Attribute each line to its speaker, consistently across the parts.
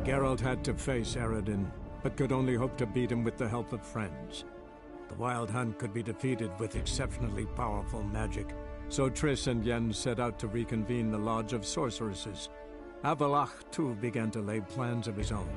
Speaker 1: Geralt had to face Eredin, but could only hope to beat him with the help of friends. The Wild Hunt could be defeated with exceptionally powerful magic, so Triss and Yen set out to reconvene the Lodge of Sorceresses. Avallac'h, too, began to lay plans of his own.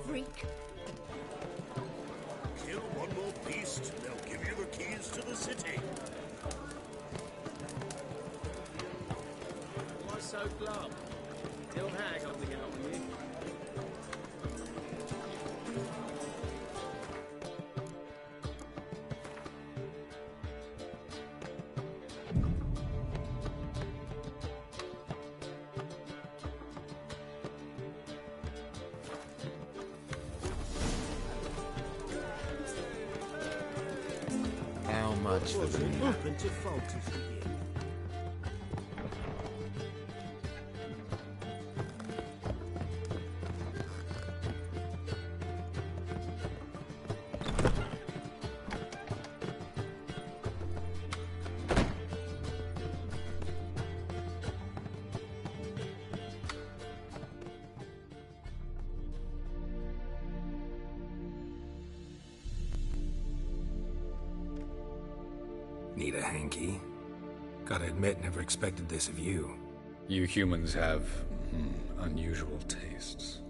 Speaker 2: Freak.
Speaker 3: Kill one more beast, they'll give you the keys to the city.
Speaker 4: Why so glum? The old hag ought to get on with you.
Speaker 5: How much for the new?
Speaker 3: Open to faulty for you.
Speaker 6: Need a hanky? Gotta admit, never expected this of you.
Speaker 7: You humans have unusual tastes.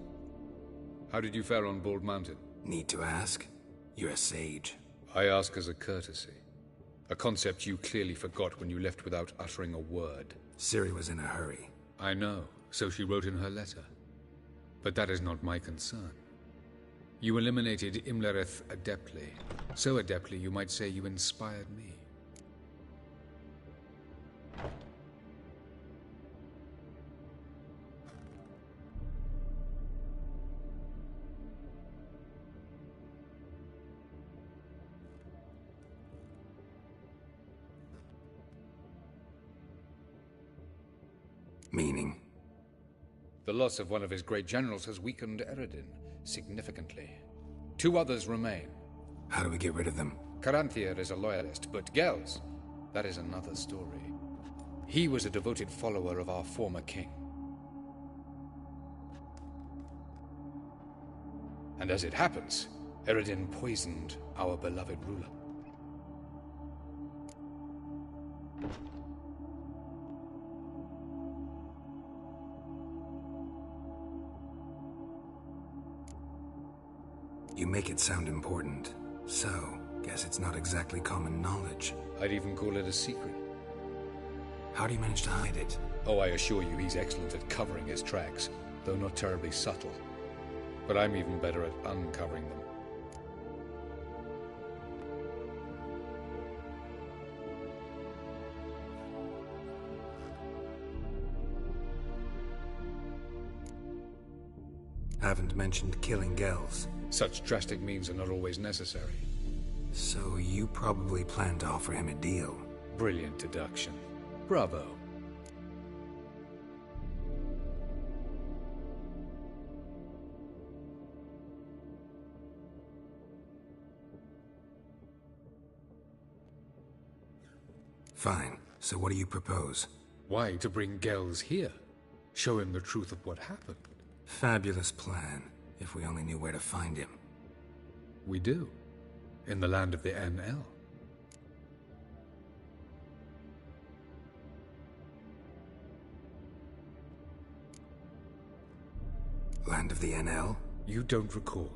Speaker 7: How did you fare on Bald Mountain?
Speaker 6: Need to ask? You're a sage.
Speaker 7: I ask as a courtesy. A concept you clearly forgot when you left without uttering a word.
Speaker 6: Ciri was in a hurry.
Speaker 7: I know, so she wrote in her letter. But that is not my concern. You eliminated Imlerith adeptly. So adeptly you might say you inspired me.
Speaker 6: Meaning?
Speaker 7: The loss of one of his great generals has weakened Eredin significantly. 2 others remain.
Speaker 6: How do we get rid of them?
Speaker 7: Caranthier is a loyalist, but Gels, that is another story. He was a devoted follower of our former king. And as it happens, Eredin poisoned our beloved ruler.
Speaker 6: You make it sound important. So, guess it's not exactly common knowledge.
Speaker 7: I'd even call it a secret.
Speaker 6: How do you manage to hide it?
Speaker 7: Oh, I assure you he's excellent at covering his tracks, though not terribly subtle. But I'm even better at uncovering them.
Speaker 6: Haven't mentioned killing Gels.
Speaker 7: Such drastic means are not always necessary.
Speaker 6: So you probably plan to offer him a deal.
Speaker 7: Brilliant deduction. Bravo.
Speaker 6: Fine. So what do you propose?
Speaker 7: Why, to bring Gels here. Show him the truth of what happened.
Speaker 6: Fabulous plan, if we only knew where to find him.
Speaker 7: We do. In the land of the NL.
Speaker 6: Land of the NL?
Speaker 7: You don't recall.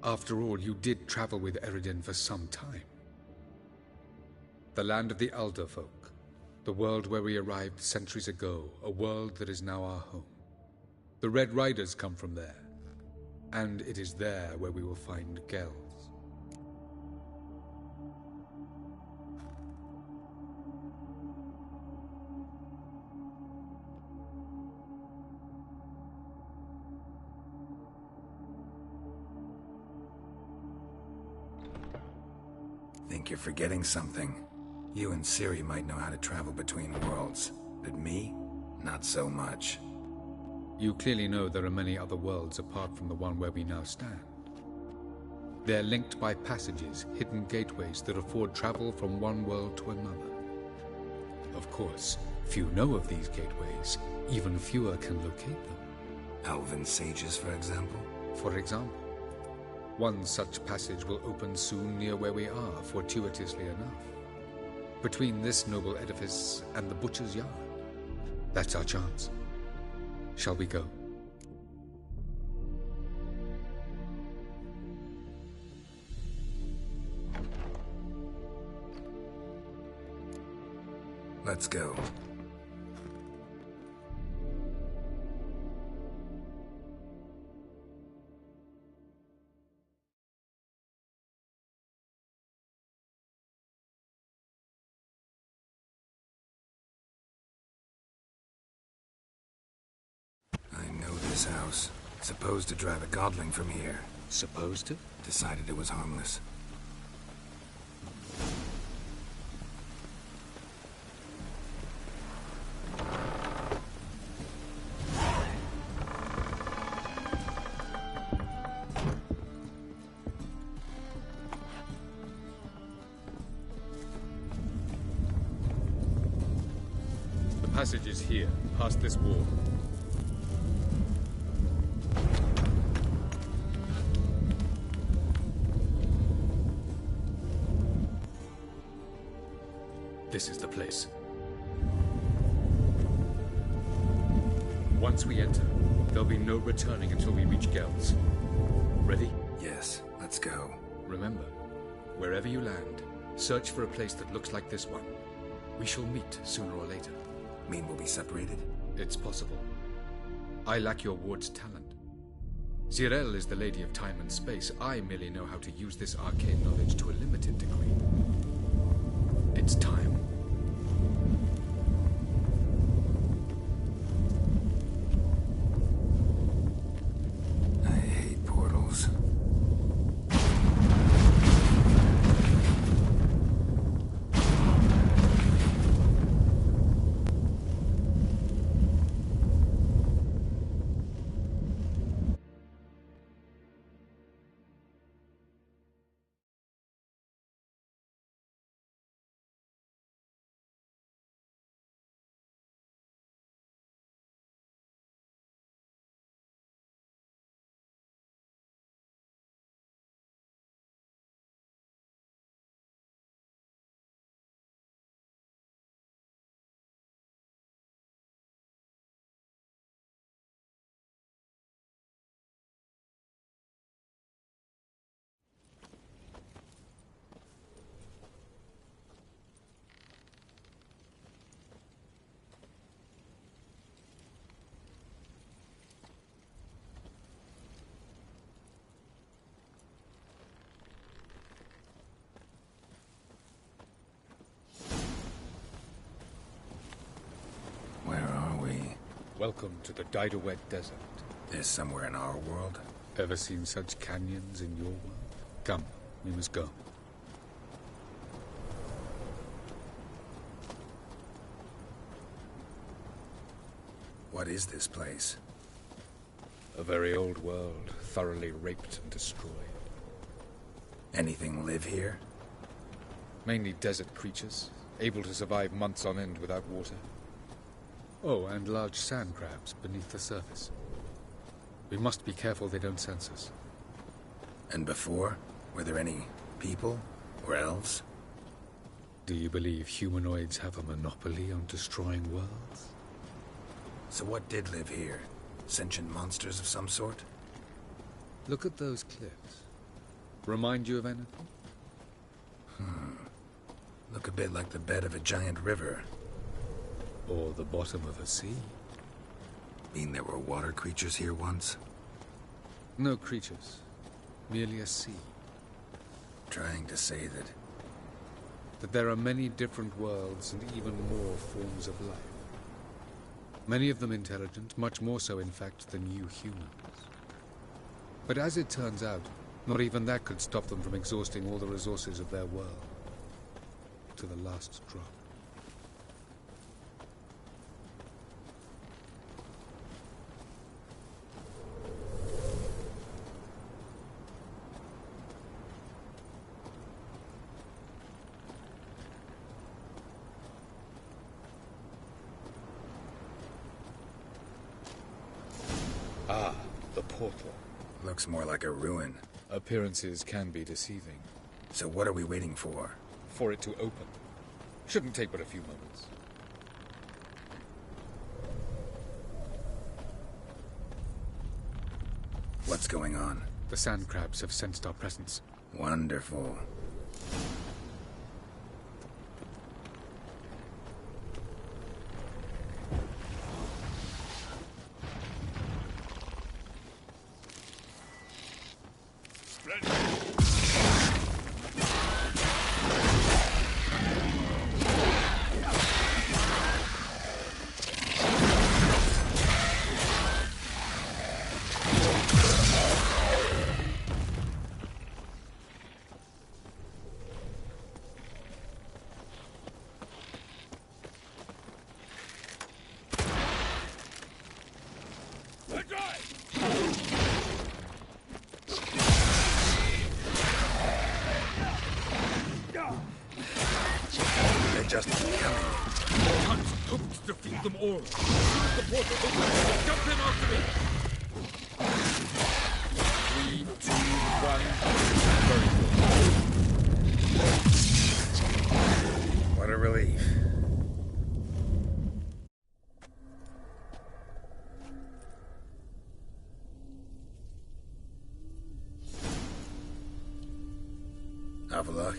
Speaker 7: After all, you did travel with Eredin for some time. The land of the Elder Folk. The world where we arrived centuries ago. A world that is now our home. The Red Riders come from there. And it is there where we will find Gels.
Speaker 6: Think you're forgetting something. You and Ciri might know how to travel between worlds, but me? Not so much.
Speaker 7: You clearly know there are many other worlds apart from the one where we now stand. They're linked by passages, hidden gateways that afford travel from one world to another. Of course, few know of these gateways. Even fewer can locate them.
Speaker 6: Elven sages, for example?
Speaker 7: For example. One such passage will open soon near where we are, fortuitously enough. Between this noble edifice and the butcher's yard. That's our chance. Shall we go?
Speaker 6: Let's go. This house. Supposed to drive a godling from here.
Speaker 7: Supposed to?
Speaker 6: Decided it was harmless.
Speaker 7: The passage is here, past this wall. This is the place. Once we enter, there'll be no returning until we reach Gels. Ready?
Speaker 6: Yes, let's go.
Speaker 7: Remember, wherever you land, search for a place that looks like this one. We shall meet sooner or later.
Speaker 6: Mean we'll be separated?
Speaker 7: It's possible. I lack your ward's talent. Zirel is the lady of time and space. I merely know how to use this arcane knowledge to a limited degree. It's time.
Speaker 6: I hate portals.
Speaker 7: Welcome to the Didowet Desert.
Speaker 6: This somewhere in our world?
Speaker 7: Ever seen such canyons in your world? Come, we must go.
Speaker 6: What is this place?
Speaker 7: A very old world, thoroughly raped and destroyed.
Speaker 6: Anything live here?
Speaker 7: Mainly desert creatures. able to survive months on end without water. Oh, and large sand crabs beneath the surface. We must be careful they don't sense us.
Speaker 6: And before? Were there any people? Or elves?
Speaker 7: Do you believe humanoids have a monopoly on destroying worlds?
Speaker 6: So what did live here? Sentient monsters of some sort?
Speaker 7: Look at those cliffs. Remind you of anything?
Speaker 6: Look a bit like the bed of a giant river.
Speaker 7: Or the bottom of a sea?
Speaker 6: Mean there were water creatures here once?
Speaker 7: No creatures. Merely a sea.
Speaker 6: Trying to say
Speaker 7: That there are many different worlds and even more forms of life. Many of them intelligent, much more so in fact than you humans. But as it turns out, not even that could stop them from exhausting all the resources of their world. To the last drop. Ah, the portal.
Speaker 6: looks more like a ruin.
Speaker 7: Appearances can be deceiving.
Speaker 6: So what are we waiting for?
Speaker 7: For it to open. Shouldn't take but a few moments.
Speaker 6: What's going on?
Speaker 7: The sand crabs have sensed our presence.
Speaker 6: Wonderful. Just coming.
Speaker 7: Can't hope to defeat them all. The portal opens. Jump in after me. 3, 2, 1. Very good.
Speaker 6: What a relief. Have a look.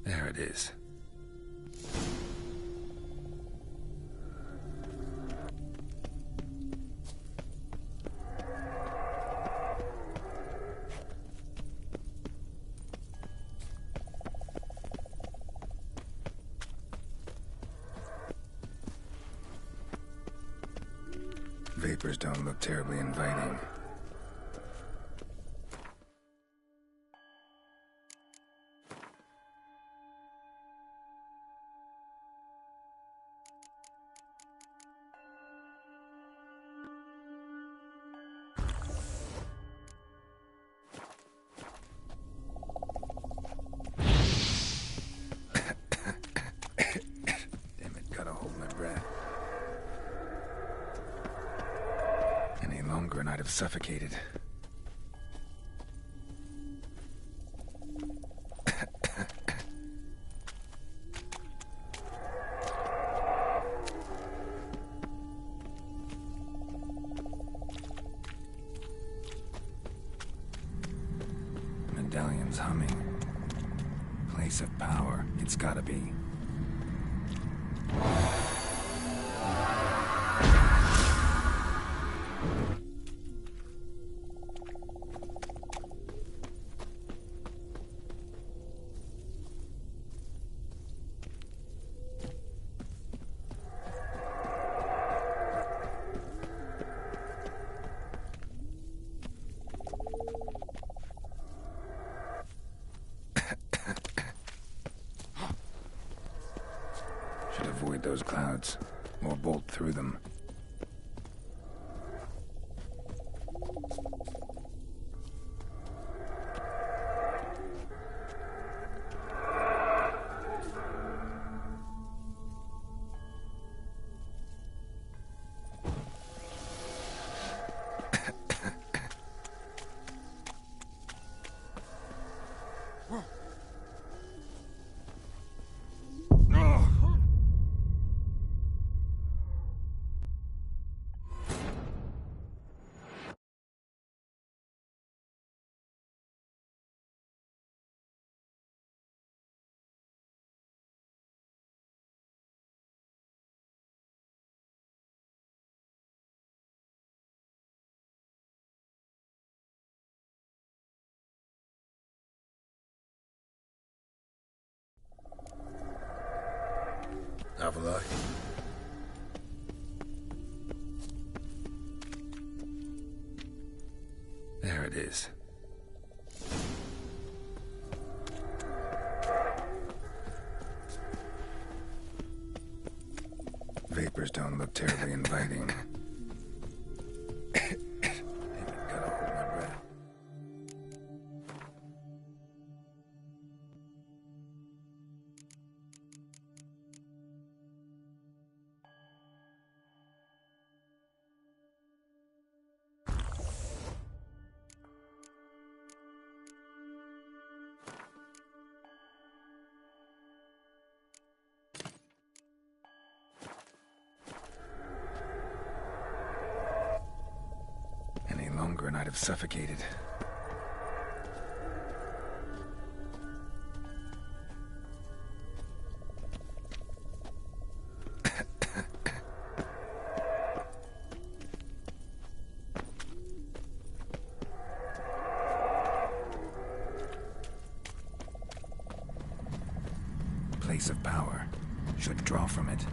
Speaker 6: There it is. Vapors don't look terribly inviting. And I'd have suffocated. Medallion's humming. Place of power. It's gotta be. Should avoid those clouds. or bolt through them. Avalok. There it is. Vapors don't look terribly inviting. Gotta hold my breath. Any longer and I'd have suffocated. Place of power. Should draw from it.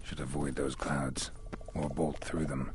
Speaker 6: Should avoid those clouds, or bolt through them.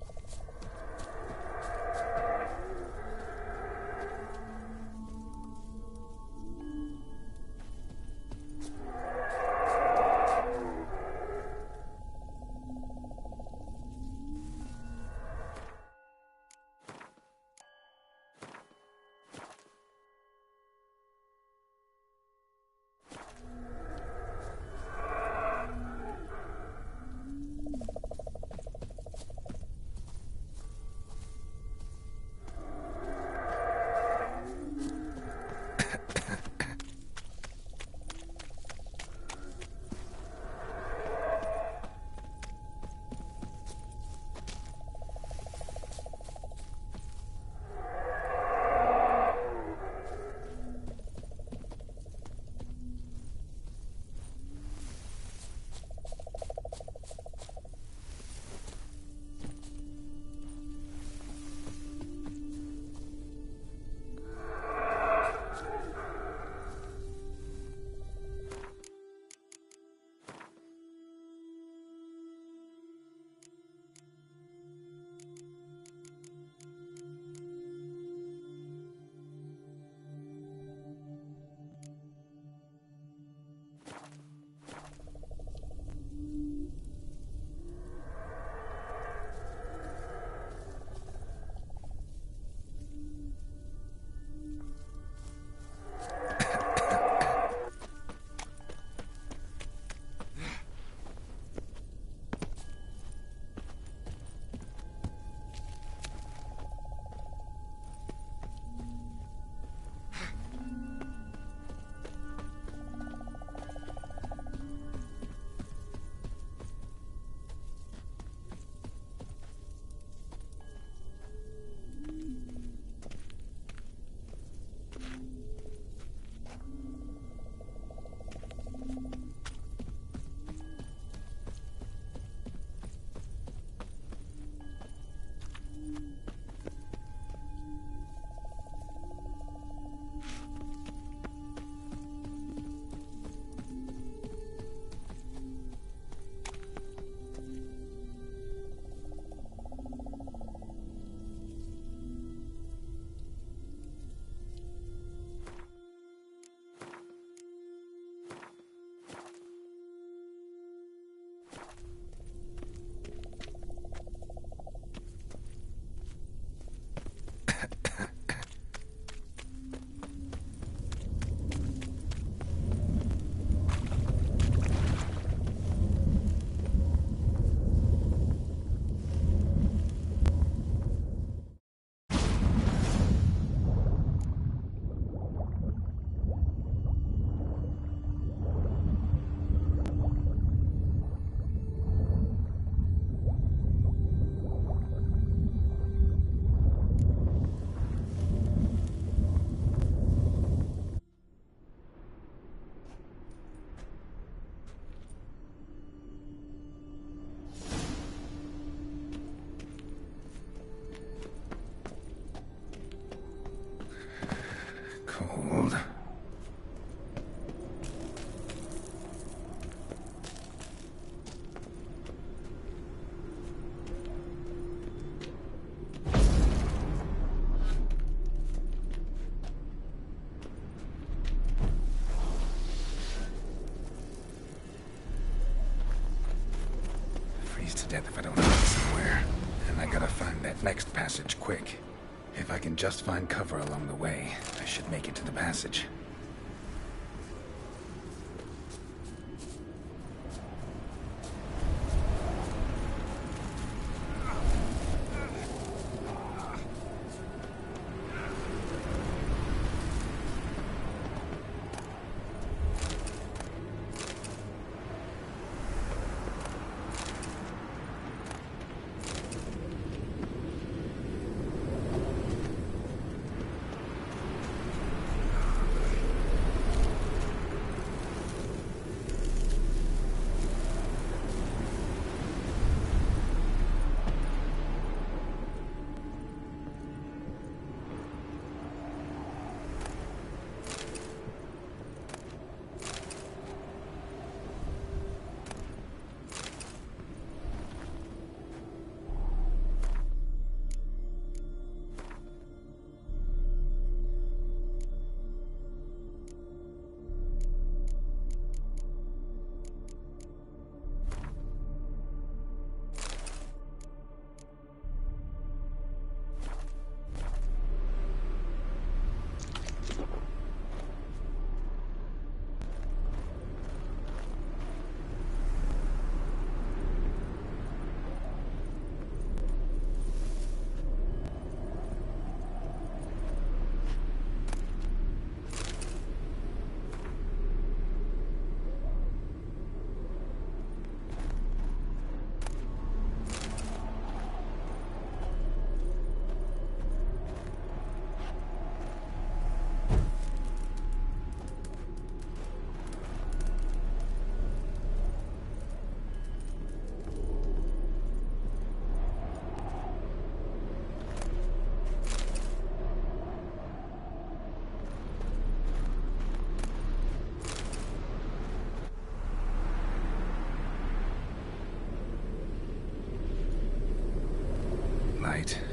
Speaker 6: death if I don't have it somewhere. And I gotta find that next passage quick. If I can just find cover along the way, I should make it to the passage.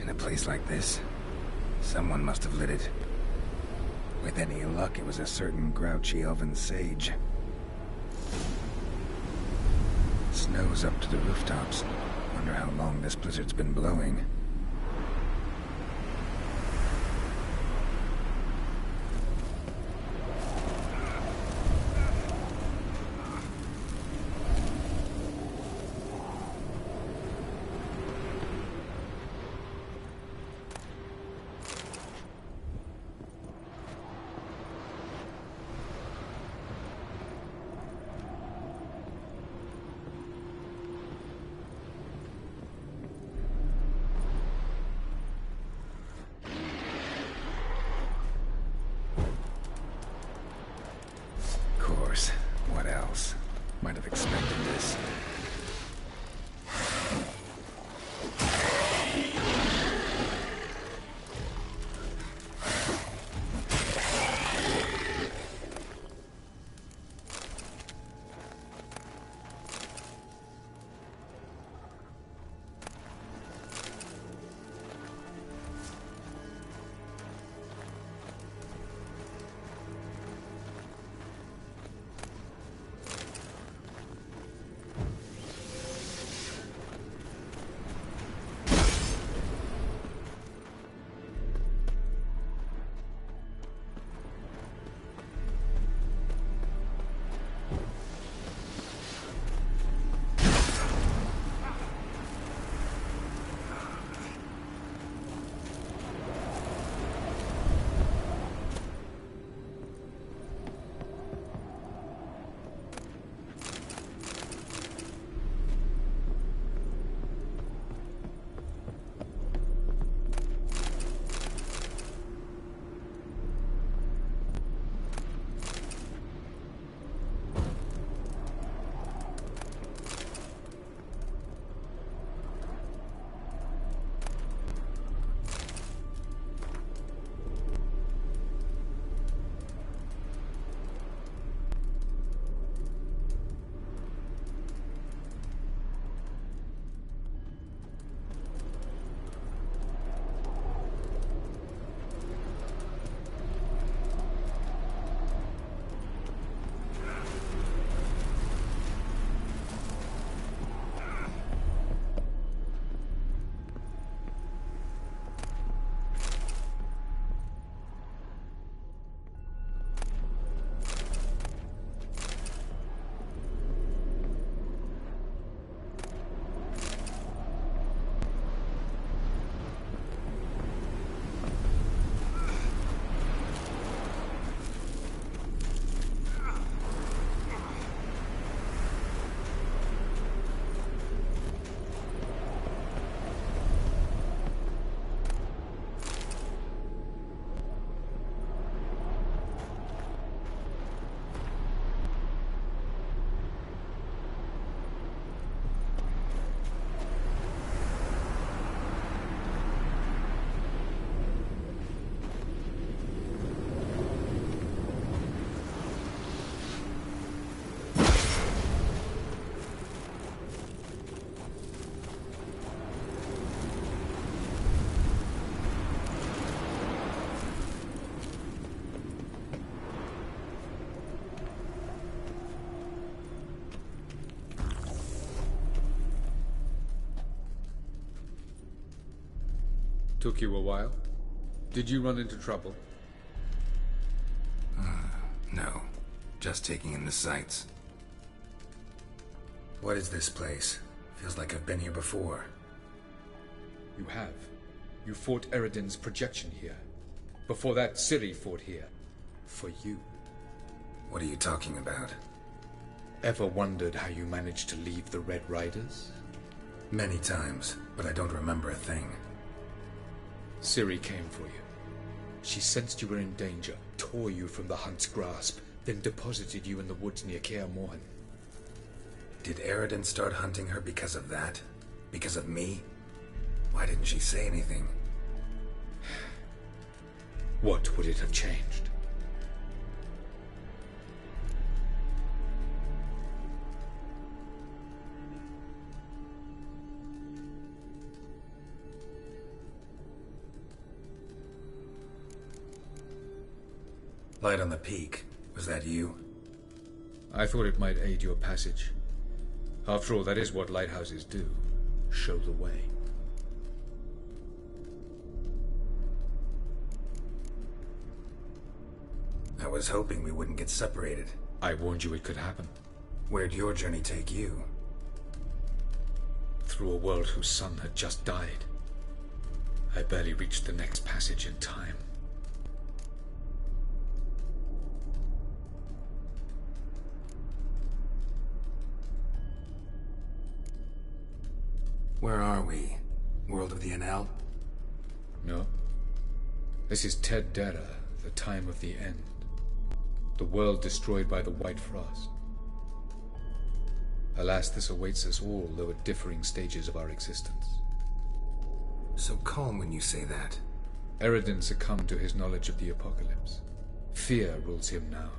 Speaker 6: In a place like this, someone must have lit it. With any luck, it was a certain grouchy elven sage. Snow's up to the rooftops. Wonder how long this blizzard's been blowing. What else? Might have expected this.
Speaker 7: Took you a while? Did you run into trouble?
Speaker 6: No. Just taking in the sights. What is this place? Feels like I've been here before.
Speaker 7: You have. You fought Eredin's projection here. Before that, Ciri fought here. For you.
Speaker 6: What are you talking about?
Speaker 7: Ever wondered how you managed to leave the Red Riders?
Speaker 6: Many times, but I don't remember a thing.
Speaker 7: Ciri came for you. She sensed you were in danger, tore you from the Hunt's grasp, then deposited you in the woods near Kaer Morhen.
Speaker 6: Did Eredin start hunting her because of that? Because of me? Why didn't she say anything?
Speaker 7: What would it have changed?
Speaker 6: Light on the peak. Was that you?
Speaker 7: I thought it might aid your passage. After all, that is what lighthouses do. Show the way.
Speaker 6: I was hoping we wouldn't get separated.
Speaker 7: I warned you it could happen.
Speaker 6: Where'd your journey take you?
Speaker 7: Through a world whose sun had just died. I barely reached the next passage in time.
Speaker 6: Where are we? World of the Enel?
Speaker 7: No. This is Ted Dara, the time of the end. The world destroyed by the White Frost. Alas, this awaits us all, though at differing stages of our existence.
Speaker 6: So calm when you say that.
Speaker 7: Eredin succumbed to his knowledge of the apocalypse. Fear rules him now.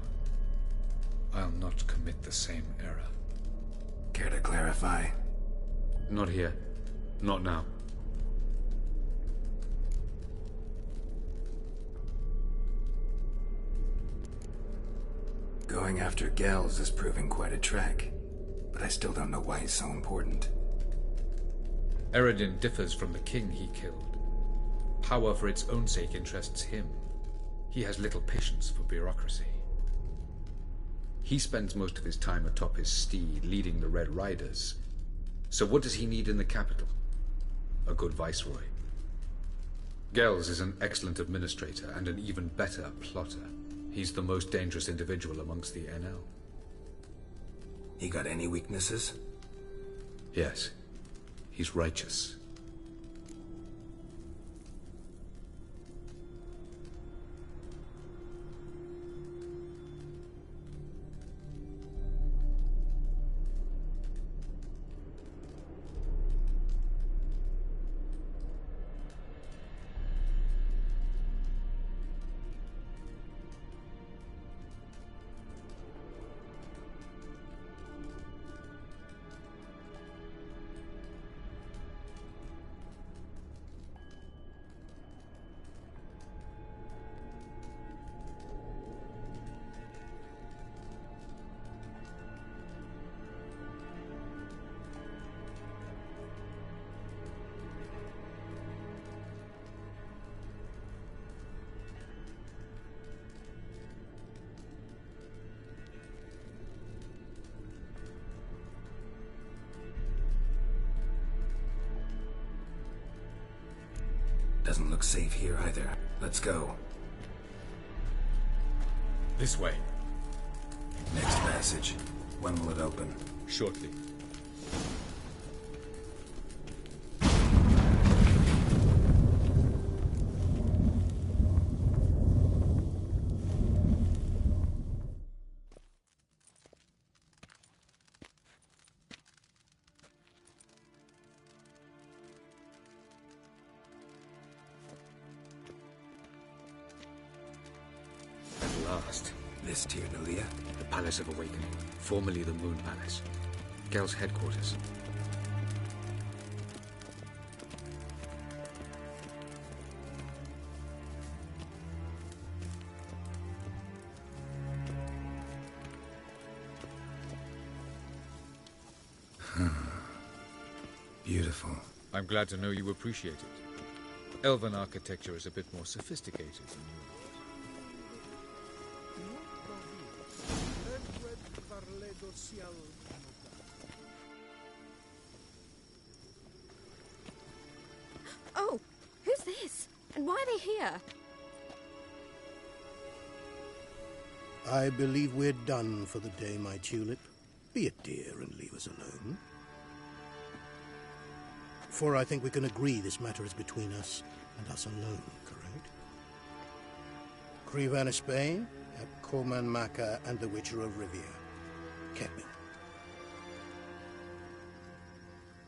Speaker 7: I'll not commit the same error.
Speaker 6: Care to clarify?
Speaker 7: Not here. Not now.
Speaker 6: Going after Gels is proving quite a trek, but I still don't know why he's so important.
Speaker 7: Eredin differs from the king he killed. Power for its own sake interests him. He has little patience for bureaucracy. He spends most of his time atop his steed, leading the Red Riders. So what does he need in the capital? A good viceroy. Gels is an excellent administrator and an even better plotter. He's the most dangerous individual amongst the Enel.
Speaker 6: He got any weaknesses?
Speaker 7: Yes. He's righteous.
Speaker 6: Doesn't look safe here either. Let's go.
Speaker 7: This way.
Speaker 6: Next passage. When will it open?
Speaker 7: Shortly.
Speaker 6: This Tirnalia?
Speaker 7: The Palace of Awakening, formerly the Moon Palace. Gel's headquarters.
Speaker 6: Beautiful.
Speaker 7: I'm glad to know you appreciate it. Elven architecture is a bit more sophisticated than yours.
Speaker 2: Oh, who's this? And why are they here?
Speaker 5: I believe we're done for the day, my tulip. Be a dear and leave us alone. For I think we can agree this matter is between us and us alone, correct? Crevan of Spain, Coman Maca, and the Witcher of Rivia. Kepin.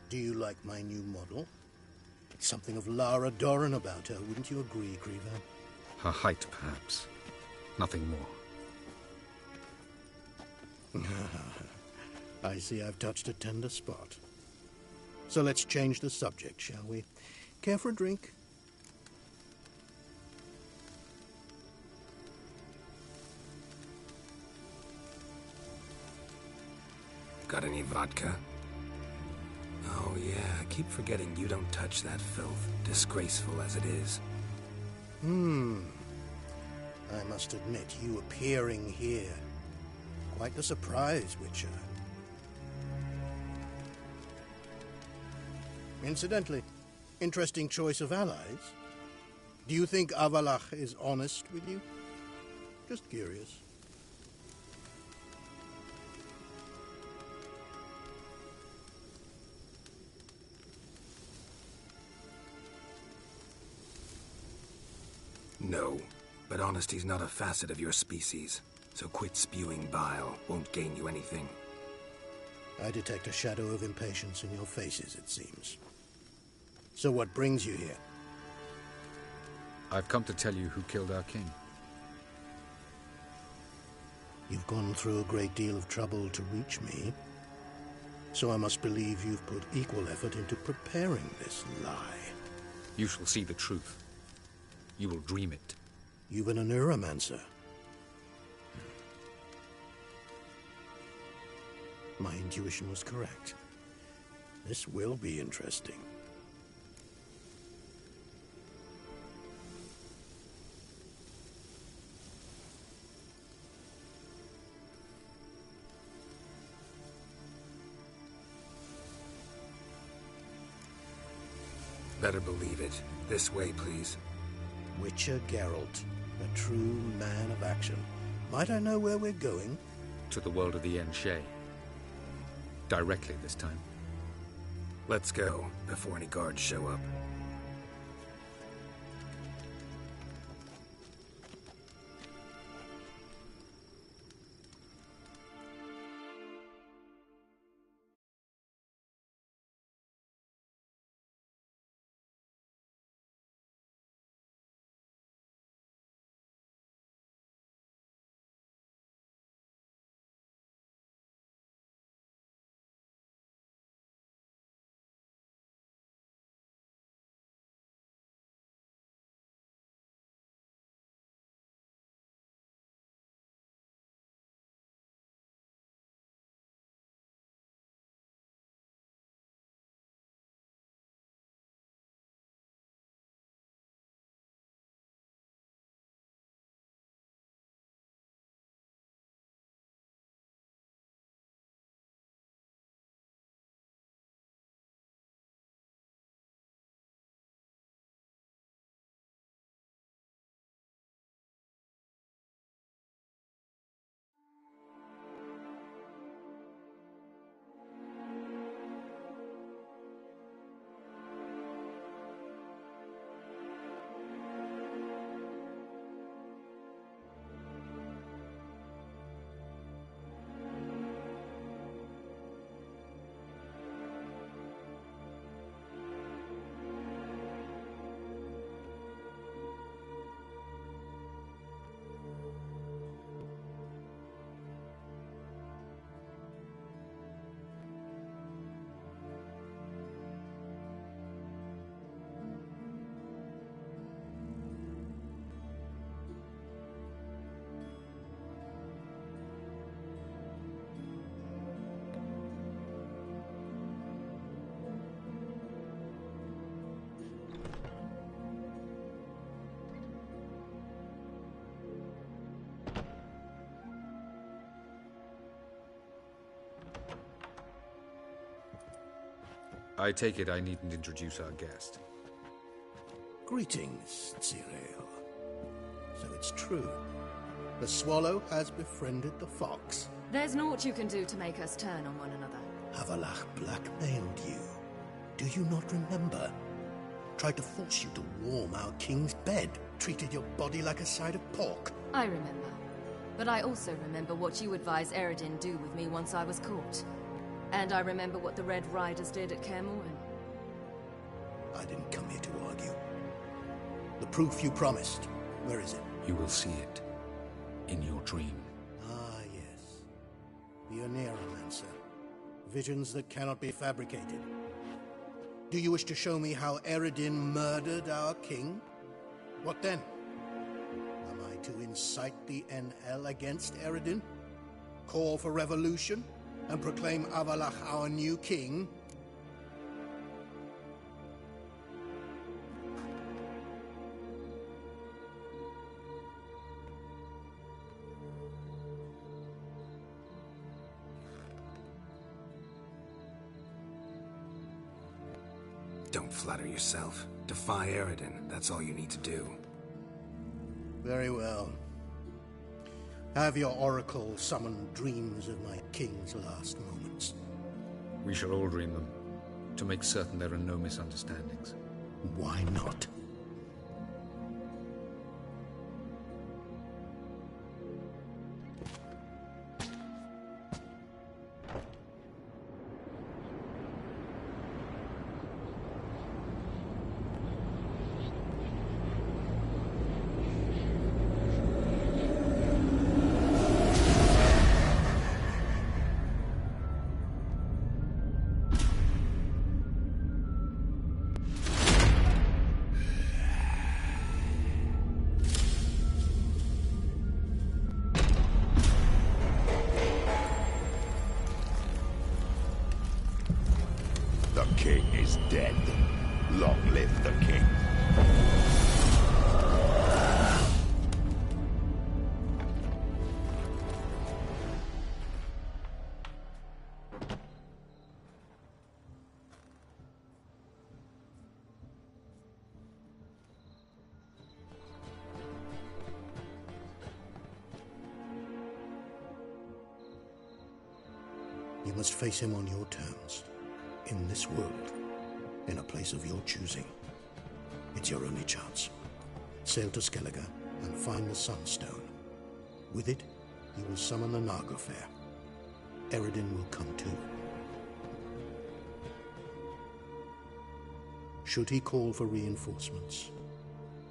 Speaker 5: Do you like my new model? Something of Lara Doran about her, wouldn't you agree, Crevan?
Speaker 7: Her height, perhaps. Nothing more.
Speaker 5: I see I've touched a tender spot. So let's change the subject, shall we? Care for a drink?
Speaker 6: Got any vodka? Oh yeah, I keep forgetting you don't touch that filth, disgraceful as it is.
Speaker 5: I must admit, you appearing here. Quite the surprise, Witcher. Incidentally, interesting choice of allies. Do you think Avalach is honest with you? Just curious.
Speaker 6: No, but honesty's not a facet of your species. So quit spewing bile. Won't gain you anything.
Speaker 5: I detect a shadow of impatience in your faces, it seems. So what brings you here?
Speaker 7: I've come to tell you who killed our king.
Speaker 5: You've gone through a great deal of trouble to reach me. So I must believe you've put equal effort into preparing this lie.
Speaker 7: You shall see the truth. You will dream it.
Speaker 5: You've been a neuromancer. My intuition was correct. This will be interesting.
Speaker 6: Better believe it. This way, please.
Speaker 5: Witcher Geralt, a true man of action. Might I know where we're going?
Speaker 7: To the world of the Enshe. Directly this time.
Speaker 6: Let's go, before any guards show up.
Speaker 7: I take it I needn't introduce our guest.
Speaker 5: Greetings, Cyril. So it's true. The swallow has befriended the fox.
Speaker 2: There's naught you can do to make us turn on one another.
Speaker 5: Havelach blackmailed you. Do you not remember? Tried to force you to warm our king's bed. Treated your body like a side of pork.
Speaker 2: I remember. But I also remember what you advised Eredin do with me once I was caught. And I remember what the Red Riders did at Kaer Morhen.
Speaker 5: I didn't come here to argue. The proof you promised, where is it?
Speaker 7: You will see it in your dream.
Speaker 5: Ah, yes. The Oneiromancer. Visions that cannot be fabricated. Do you wish to show me how Eredin murdered our king? What then? Am I to incite the NL against Eredin? Call for revolution? And proclaim Avalach our new king?
Speaker 6: Don't flatter yourself. Defy Eredin. That's all you need to do.
Speaker 5: Very well. Have your oracle summon dreams of my king's last moments.
Speaker 7: We shall all dream them, to make certain there are no misunderstandings.
Speaker 5: Why not?
Speaker 3: The king is dead. Long live the king.
Speaker 5: You must face him on your terms. In this world, in a place of your choosing. It's your only chance. Sail to Skellige and find the Sunstone. With it, you will summon the Nagelfair. Eredin will come too. Should he call for reinforcements,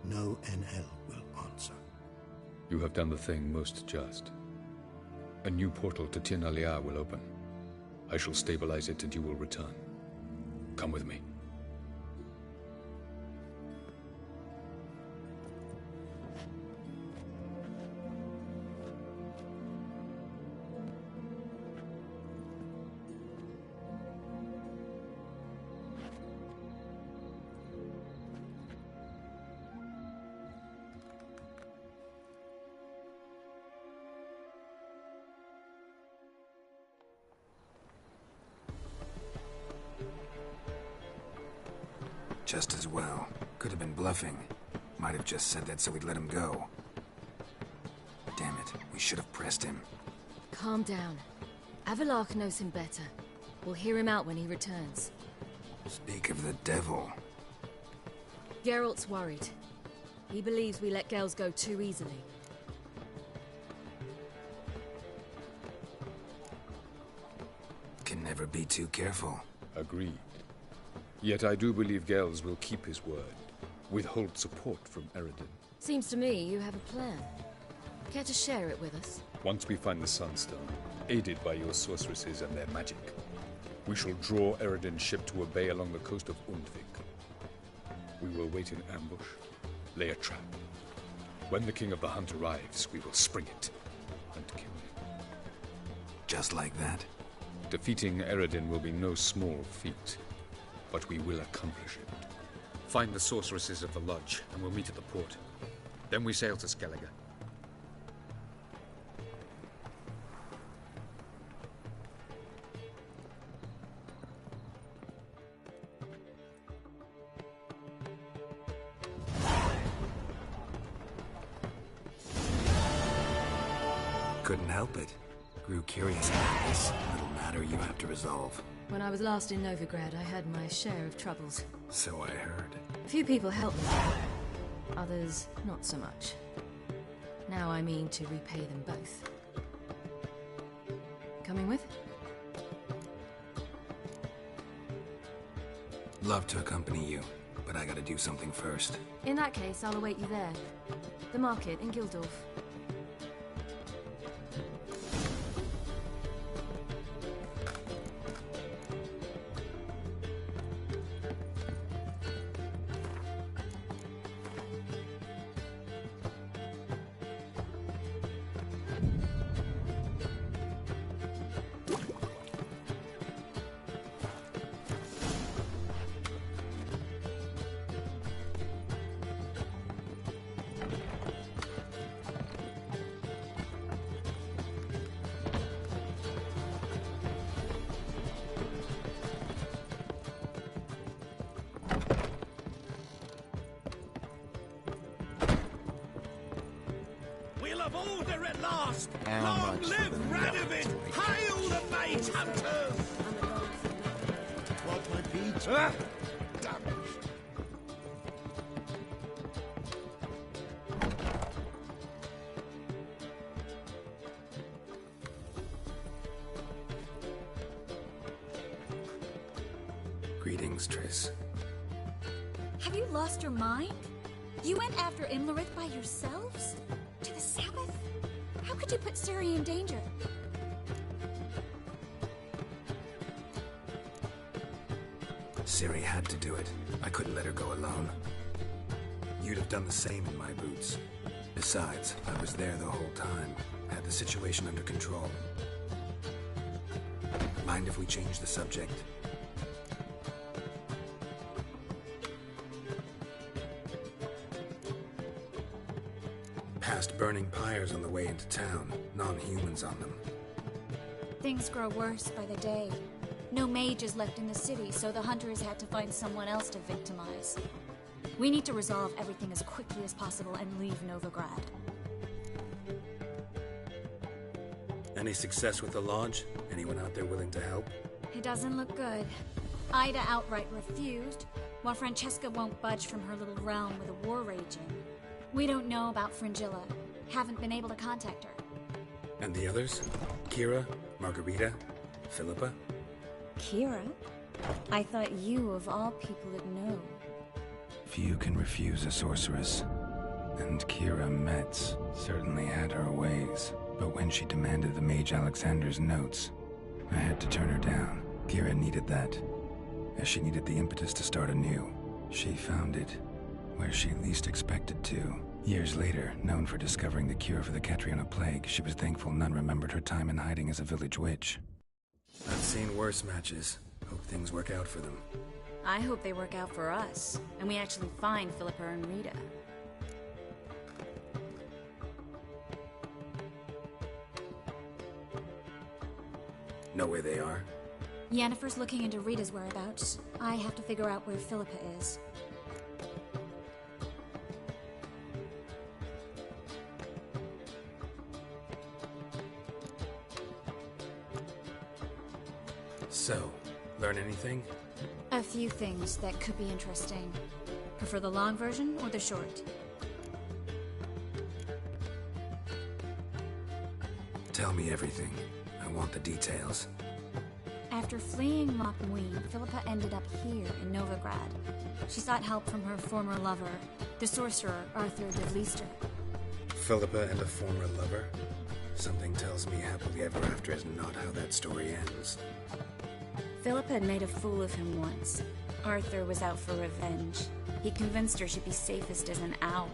Speaker 5: no NL will answer.
Speaker 7: You have done the thing most just. A new portal to Tir na Liar will open. I shall stabilize it and you will return. Come with me.
Speaker 6: Just as well. Could have been bluffing. Might have just said that so we'd let him go. Damn it, we should have pressed him.
Speaker 2: Calm down. Avalach knows him better. We'll hear him out when he returns.
Speaker 6: Speak of the devil.
Speaker 2: Geralt's worried. He believes we let girls go too easily.
Speaker 6: Can never be too careful.
Speaker 7: Agreed. Yet I do believe Gels will keep his word. Withhold support from Eredin.
Speaker 2: Seems to me you have a plan. Care to share it with us?
Speaker 7: Once we find the Sunstone, aided by your sorceresses and their magic, we shall draw Eredin's ship to a bay along the coast of Undvik. We will wait in ambush, lay a trap. When the King of the Hunt arrives, we will spring it and kill him.
Speaker 6: Just like that?
Speaker 7: Defeating Eredin will be no small feat, but we will accomplish it. Find the sorceresses of the lodge, and we'll meet at the port. Then we sail to Skellige.
Speaker 6: Couldn't help it. Grew curious about this little matter you have to resolve.
Speaker 2: When I was last in Novigrad, I had my share of troubles.
Speaker 6: So I heard.
Speaker 2: A few people helped me. Others, not so much. Now I mean to repay them both. Coming with?
Speaker 6: Love to accompany you, but I gotta do something first.
Speaker 2: In that case, I'll await you there. The market in Gildorf.
Speaker 4: Of order at last!
Speaker 3: How
Speaker 4: Long
Speaker 3: much
Speaker 4: live
Speaker 3: for the
Speaker 4: Radovid!
Speaker 3: nut?
Speaker 4: Hail the mage hunters!
Speaker 3: What my beat? Damaged.
Speaker 6: Greetings, Triss.
Speaker 8: Have you lost your mind? You went after Imlerith by yourselves? To the Sabbath? How could you put Ciri in danger?
Speaker 6: Ciri had to do it. I couldn't let her go alone. You'd have done the same in my boots. Besides, I was there the whole time. Had the situation under control. Mind if we change the subject? Past burning pyres on the way into town. Non-humans on them.
Speaker 8: Things grow worse by the day. No mages left in the city, so the hunters had to find someone else to victimize. We need to resolve everything as quickly as possible and leave Novigrad.
Speaker 6: Any success with the lodge? Anyone out there willing to help?
Speaker 8: It doesn't look good. Ida outright refused, while Francesca won't budge from her little realm with a war raging. We don't know about Fringilla. Haven't been able to contact her.
Speaker 6: And the others? Kira? Margarita? Philippa?
Speaker 8: Kira? I thought you, of all people, would know.
Speaker 6: Few can refuse a sorceress. And Kira Metz certainly had her ways. But when she demanded the Mage Alexander's notes, I had to turn her down. Kira needed that, as she needed the impetus to start anew. She found it where she least expected to. Years later, known for discovering the cure for the Catriona plague, she was thankful none remembered her time in hiding as a village witch. I've seen worse matches. Hope things work out for them.
Speaker 8: I hope they work out for us, and we actually find Philippa and Rita.
Speaker 6: Know where they are?
Speaker 8: Yennefer's looking into Rita's whereabouts. I have to figure out where Philippa is.
Speaker 6: So, learn anything?
Speaker 8: A few things that could be interesting. Prefer the long version or the short?
Speaker 6: Tell me everything. I want the details.
Speaker 8: After fleeing Loch Muin, Philippa ended up here in Novigrad. She sought help from her former lover, the sorcerer Arthur de Vlister.
Speaker 6: Philippa and a former lover? Something tells me happily ever after is not how that story ends.
Speaker 8: Philippa had made a fool of him once. Arthur was out for revenge. He convinced her she'd be safest as an owl.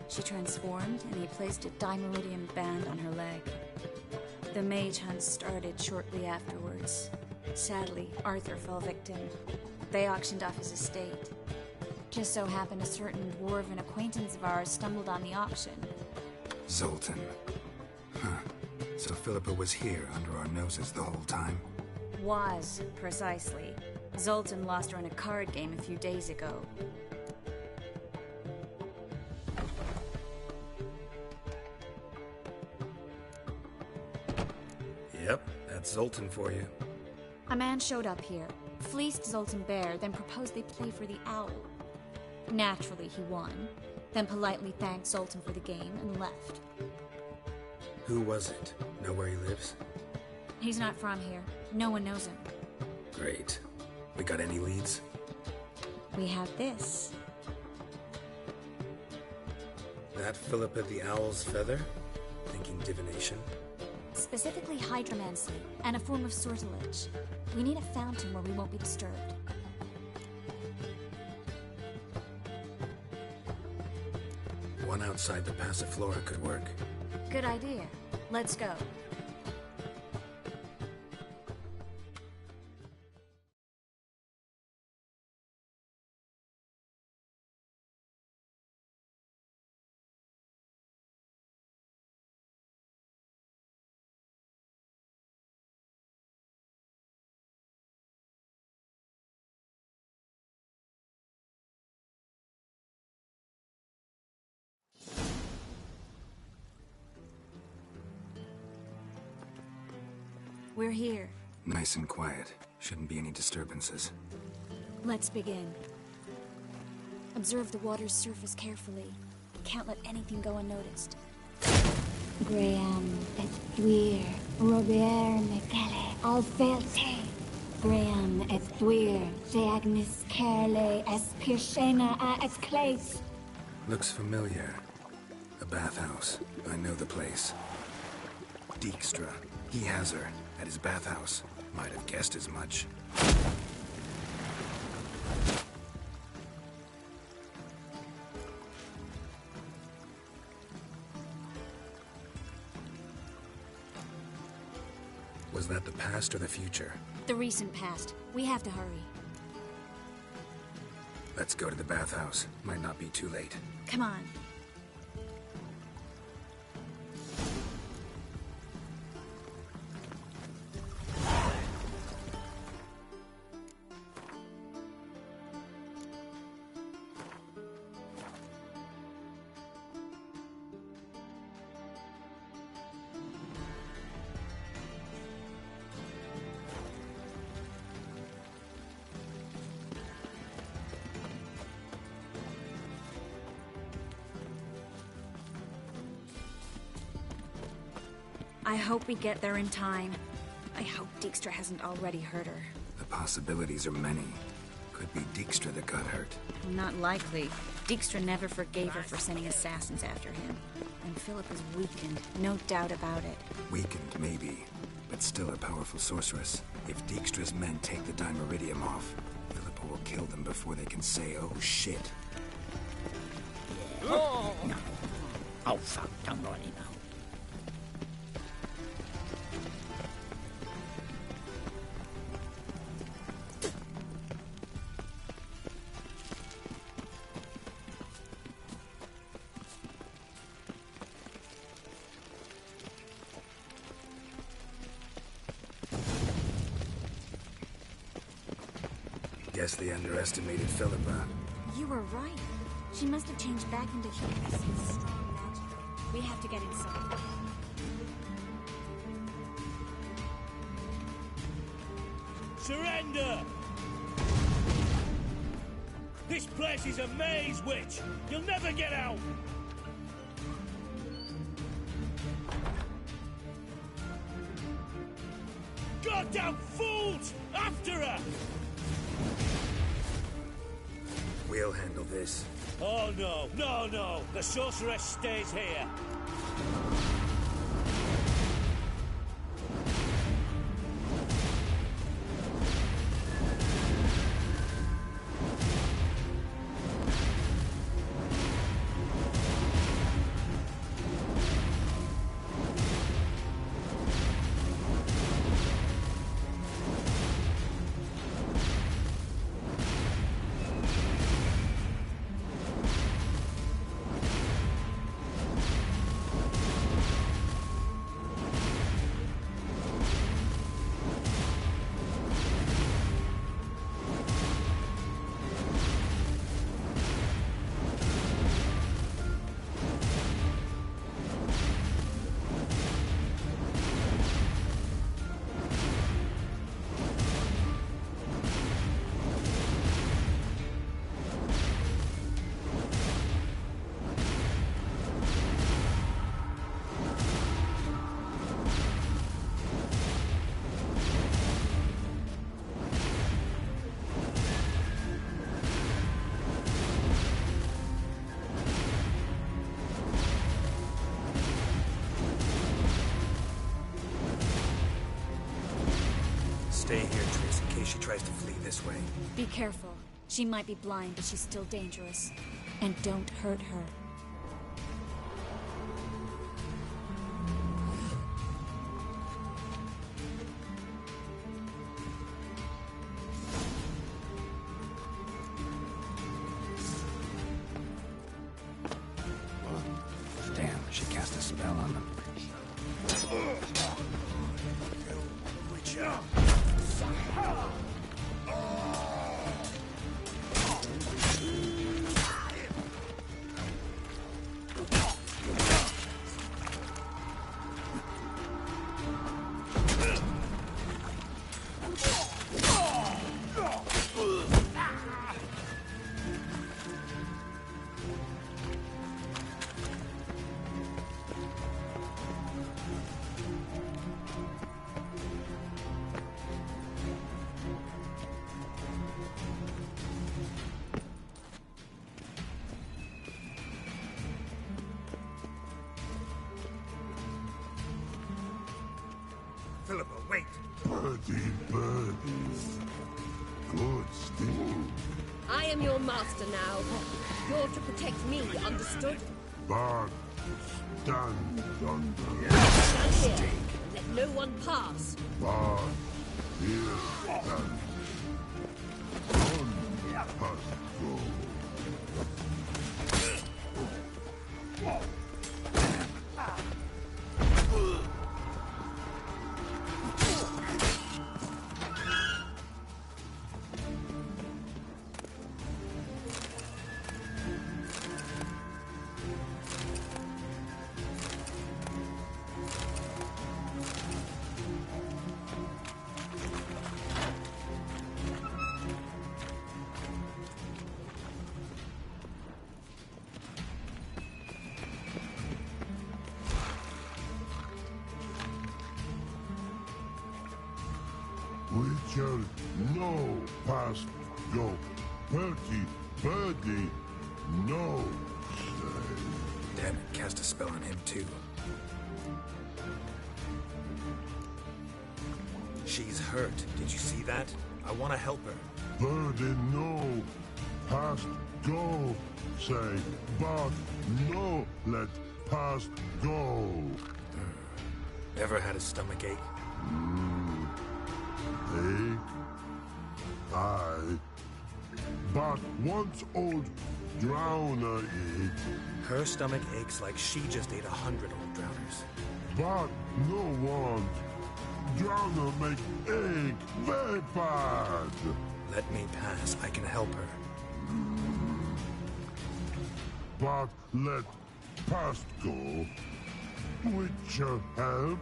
Speaker 8: She transformed, and he placed a dimeridium band on her leg. The mage hunt started shortly afterwards. Sadly, Arthur fell victim. They auctioned off his estate. Just so happened a certain dwarven acquaintance of ours stumbled on the auction.
Speaker 6: Zoltan. Huh. So Philippa was here under our noses the whole time?
Speaker 8: Was, precisely. Zoltan lost her in a card game a few days ago.
Speaker 6: That's Zoltan for you.
Speaker 8: A man showed up here, fleeced Zoltan bare, then proposed they play for the owl. Naturally, he won, then politely thanked Zoltan for the game and left.
Speaker 6: Who was it? Know where he lives?
Speaker 8: He's not from here. No one knows him.
Speaker 6: Great. We got any leads?
Speaker 8: We have this.
Speaker 6: That Philippa the Owl's feather? Thinking divination?
Speaker 8: Specifically hydromancy, and a form of sortilege. We need a fountain where we won't be disturbed.
Speaker 6: One outside the Passiflora could work.
Speaker 8: Good idea. Let's go. We're here.
Speaker 6: Nice and quiet. Shouldn't be any disturbances.
Speaker 8: Let's begin. Observe the water's surface carefully. Can't let anything go unnoticed. Graham, Estuir, Robert Mekele, Alfelte. Graham, Estuir, Deagnis, Kerle, Espirshena, a Esclase.
Speaker 6: Looks familiar. A bathhouse. I know the place. Dijkstra. He has her. At his bathhouse. Might have guessed as much. Was that the past or the future?
Speaker 8: The recent past. We have to hurry.
Speaker 6: Let's go to the bathhouse. Might not be too late.
Speaker 8: Come on. I hope we get there in time. I hope Dijkstra hasn't already hurt her.
Speaker 6: The possibilities are many. Could be Dijkstra that got hurt.
Speaker 8: Not likely. Dijkstra never forgave her for sending assassins after him. And Philip is weakened, no doubt about it.
Speaker 6: Weakened, maybe. But still a powerful sorceress. If Dijkstra's men take the Dimeridium off, Philippa will kill them before they can say, oh shit.
Speaker 9: No. Oh fuck, don't worry now.
Speaker 6: Guess they underestimated Philippa.
Speaker 8: You were right. She must have changed back into human. We have to get inside.
Speaker 10: Surrender! This place is a maze, witch! You'll never get out! Goddamn fools! After her!
Speaker 6: We'll handle this.
Speaker 10: Oh no, no, no! The sorceress stays here!
Speaker 11: tries to flee this way.
Speaker 8: Be careful. She might be blind, but she's still dangerous. And don't hurt her.
Speaker 6: Damn, she cast a spell on them.
Speaker 11: Reach out. Philippa, wait!
Speaker 3: Birdies. Good sting.
Speaker 12: I am your master now. You're to protect me, understood?
Speaker 3: But stand under.
Speaker 12: Stand here and let no one pass.
Speaker 3: But here stand. None must go. Witcher, no past go. Perky, birdie, no say.
Speaker 11: Damn it, cast a spell on him too. She's hurt. Did you see that? I want to help her.
Speaker 3: Birdie, no past go. Say, but no let past go.
Speaker 11: Ever had a stomach ache?
Speaker 3: Aye. But once old drowner eat.
Speaker 11: Her stomach aches like she just ate 100 old drowners.
Speaker 3: But no want. Drowner make ache very bad.
Speaker 11: Let me pass. I can help her.
Speaker 3: But let past go. Witcher help.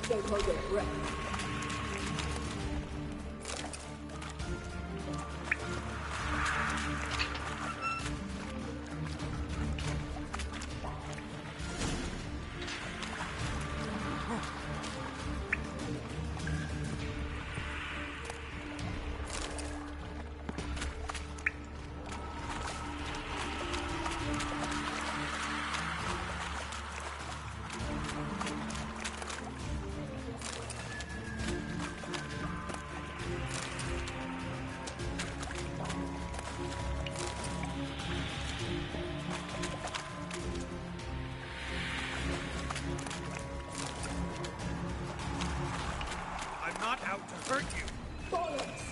Speaker 12: Don't hold your breath.
Speaker 11: hurt you.
Speaker 12: Bollocks!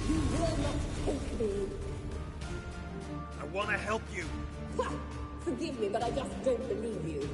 Speaker 12: You will not take me.
Speaker 11: I want to help you.
Speaker 12: Forgive me, but I just don't believe you.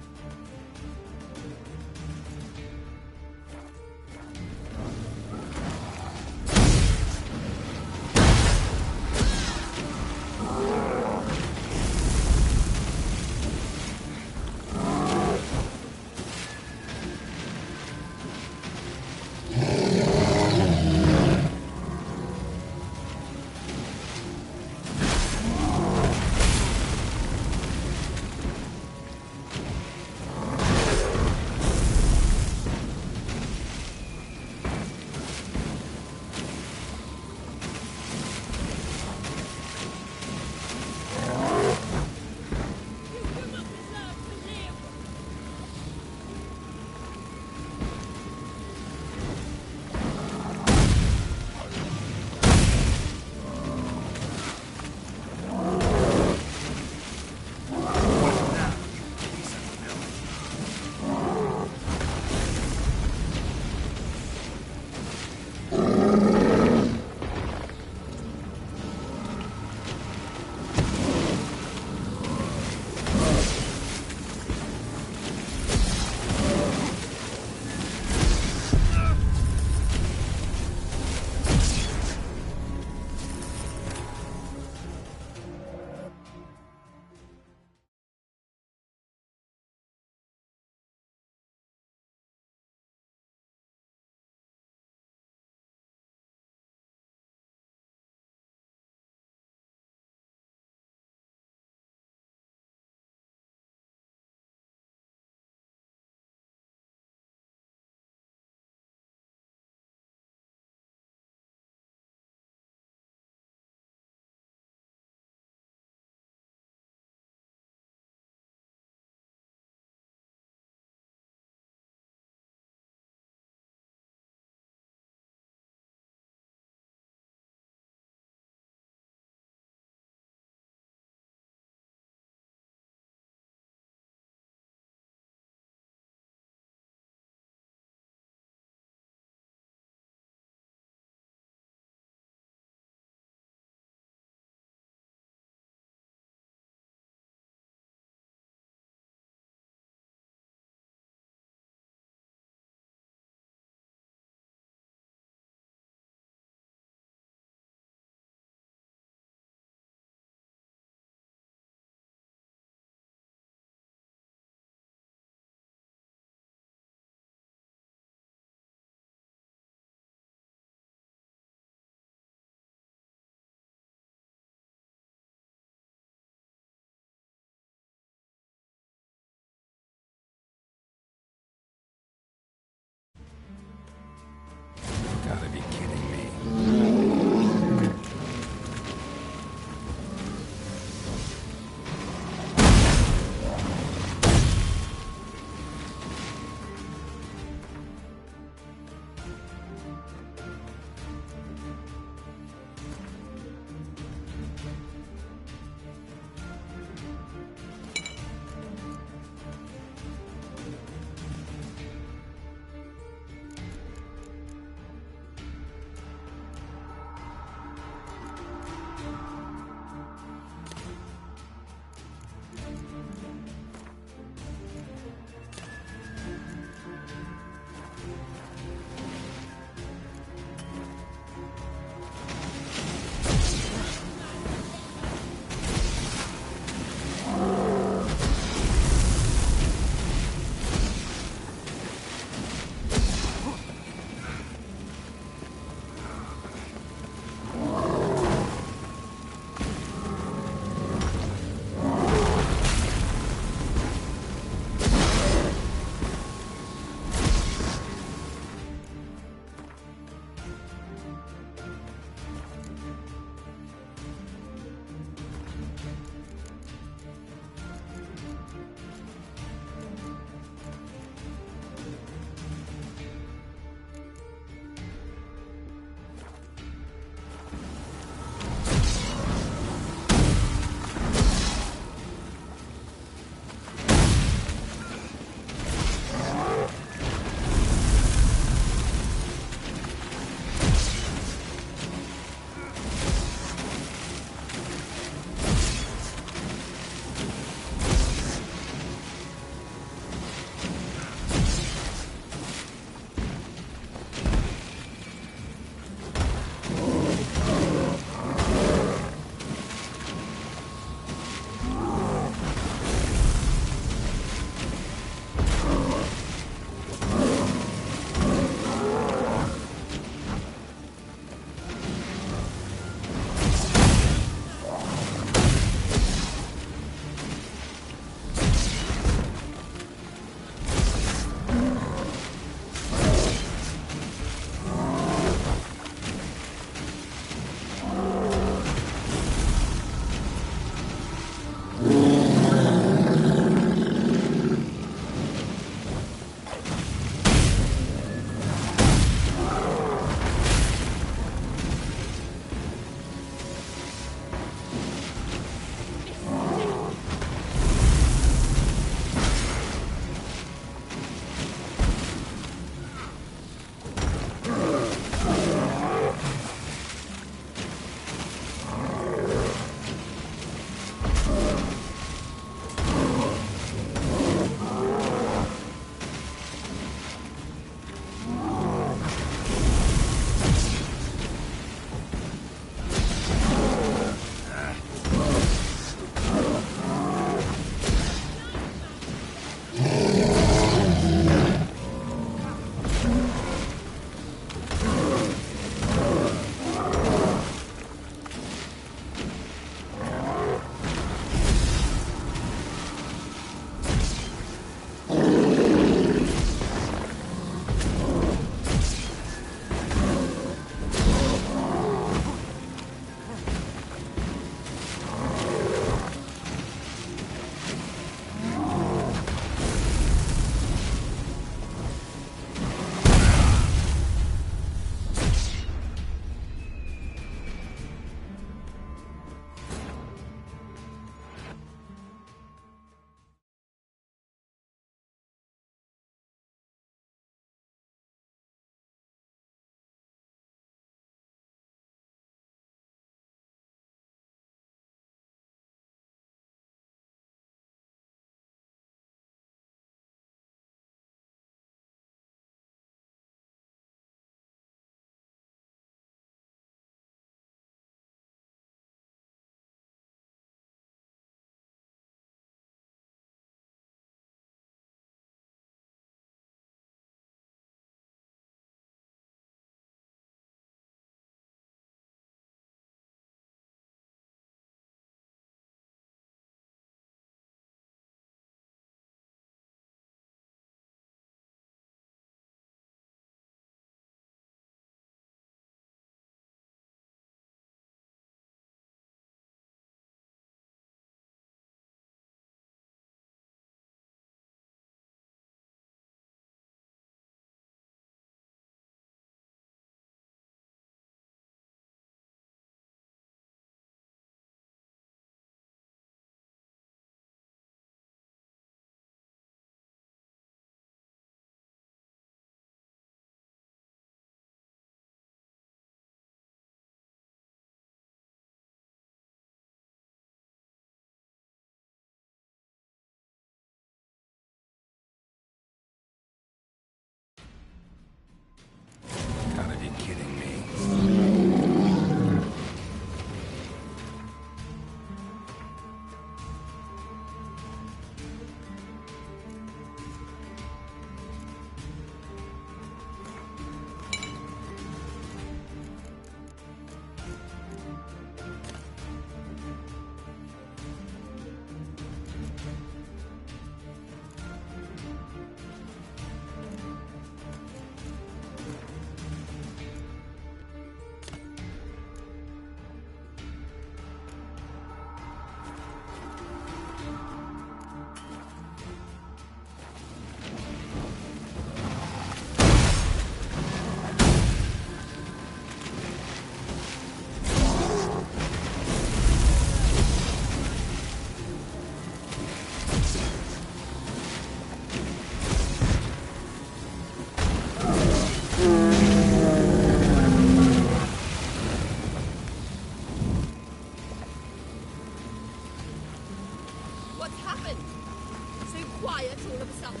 Speaker 12: quiet all of a sudden?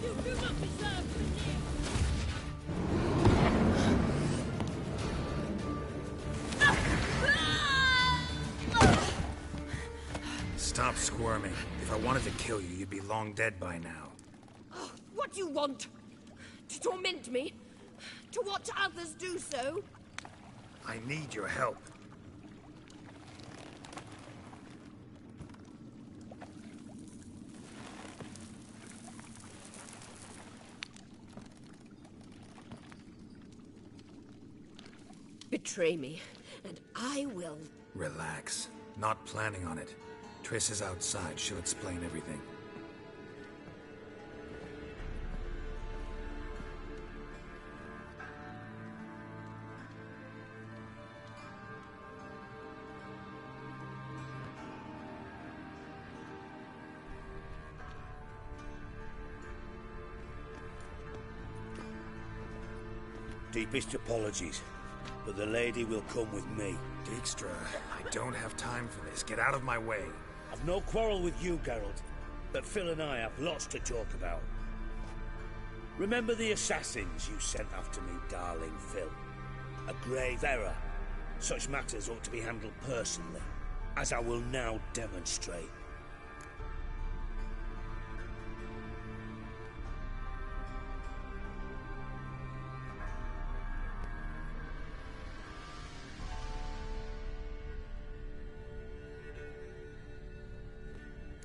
Speaker 12: You do not deserve to live!
Speaker 11: Stop squirming. If I wanted to kill you, you'd be long dead by now.
Speaker 12: Oh, what do you want? To torment me? To watch others do so?
Speaker 11: I need your help.
Speaker 12: Betray me, and I will.
Speaker 11: Relax. Not planning on it. Triss is outside. She'll explain everything.
Speaker 10: Deepest apologies, but the lady will come with me.
Speaker 11: Dijkstra, I don't have time for this. Get out of my way.
Speaker 10: I've no quarrel with you, Geralt, but Phil and I have lots to talk about. Remember the assassins you sent after me, darling Phil? A grave error. Such matters ought to be handled personally, as I will now demonstrate.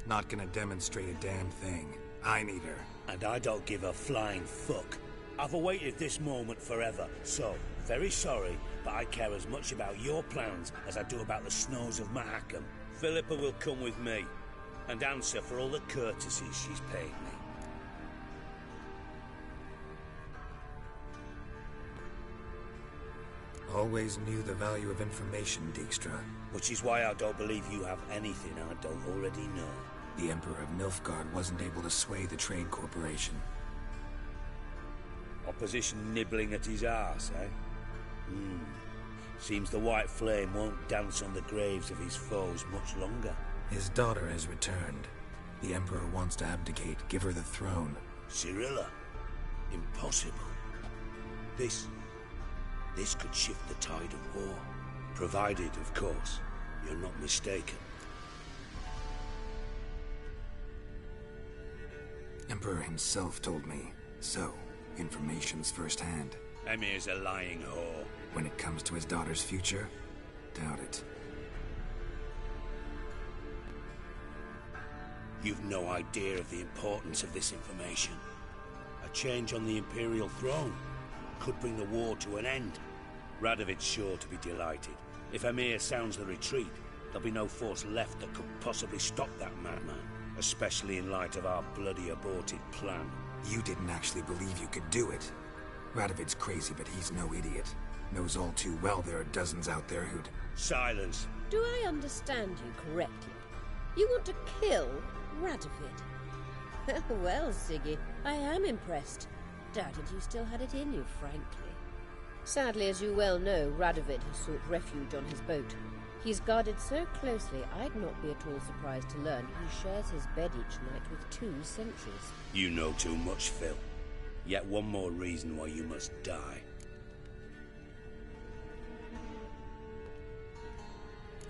Speaker 11: Not gonna demonstrate a damn thing. I need her.
Speaker 10: And I don't give a flying fuck. I've awaited this moment forever, so, very sorry, but I care as much about your plans as I do about the snows of Mahakam. Philippa will come with me, and answer for all the courtesies she's paid me.
Speaker 11: Always knew the value of information, Dijkstra.
Speaker 10: Which is why I don't believe you have anything I don't already know.
Speaker 11: The Emperor of Nilfgaard wasn't able to sway the Trade Corporation.
Speaker 10: Opposition nibbling at his arse, eh? Seems the White Flame won't dance on the graves of his foes much longer.
Speaker 11: His daughter has returned. The Emperor wants to abdicate, give her the throne.
Speaker 10: Cirilla? Impossible. This could shift the tide of war. Provided, of course, you're not mistaken.
Speaker 6: Emperor himself told me. So, information's firsthand.
Speaker 10: Emir's a lying whore.
Speaker 6: When it comes to his daughter's future, doubt it.
Speaker 10: You've no idea of the importance of this information. A change on the Imperial throne could bring the war to an end. Radovid's sure to be delighted. If Emir sounds the retreat, there'll be no force left that could possibly stop that madman. Especially in light of our bloody aborted plan.
Speaker 6: You didn't actually believe you could do it. Radovid's crazy, but he's no idiot. Knows all too well there are dozens out there who'd...
Speaker 10: Silence.
Speaker 12: Do I understand you correctly? You want to kill Radovid? Well, Siggy, I am impressed. Doubted you still had it in you, frankly. Sadly, as you well know, Radovid has sought refuge on his boat. He's guarded so closely, I'd not be at all surprised to learn he shares his bed each night with 2 sentries.
Speaker 10: You know too much, Phil. Yet one more reason why you must die.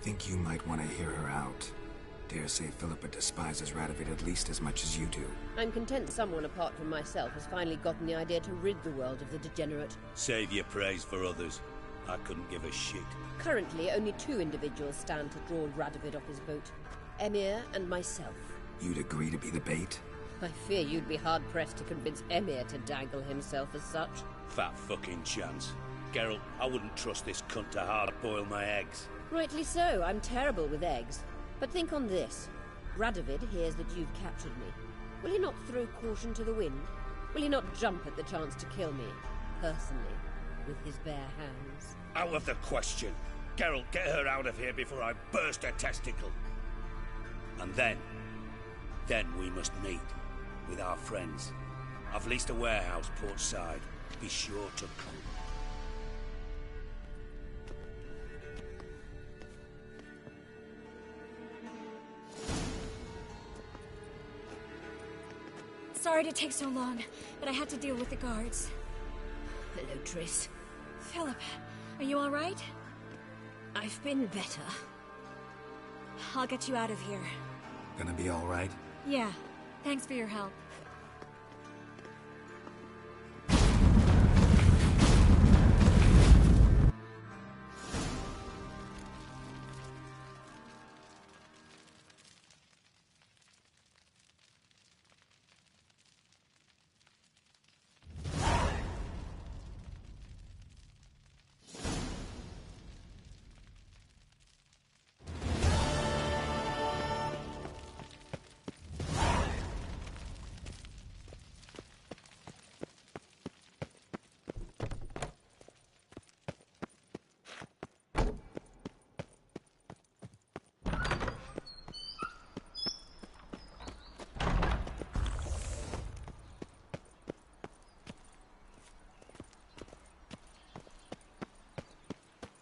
Speaker 6: Think you might want to hear her out. Dare say Philippa despises Radovid at least as much as you do.
Speaker 12: I'm content someone apart from myself has finally gotten the idea to rid the world of the degenerate.
Speaker 10: Save your praise for others. I couldn't give a shit.
Speaker 12: Currently, only 2 individuals stand to draw Radovid off his boat. Emir and myself.
Speaker 6: You'd agree to be the bait?
Speaker 12: I fear you'd be hard-pressed to convince Emir to dangle himself as such.
Speaker 10: Fat fucking chance. Geralt, I wouldn't trust this cunt to hard-boil my eggs.
Speaker 12: Rightly so, I'm terrible with eggs. But think on this. Radovid hears that you've captured me. Will he not throw caution to the wind? Will he not jump at the chance to kill me, personally, with his bare hands?
Speaker 10: Out of the question. Geralt, get her out of here before I burst a testicle. And then we must meet with our friends I've leased a warehouse port side. Be sure to come.
Speaker 8: Sorry to take so long, but I had to deal with the guards.
Speaker 12: Hello, Triss.
Speaker 8: Philip, are you alright?
Speaker 12: I've been better.
Speaker 8: I'll get you out of here.
Speaker 11: Gonna be alright?
Speaker 8: Yeah, thanks for your help.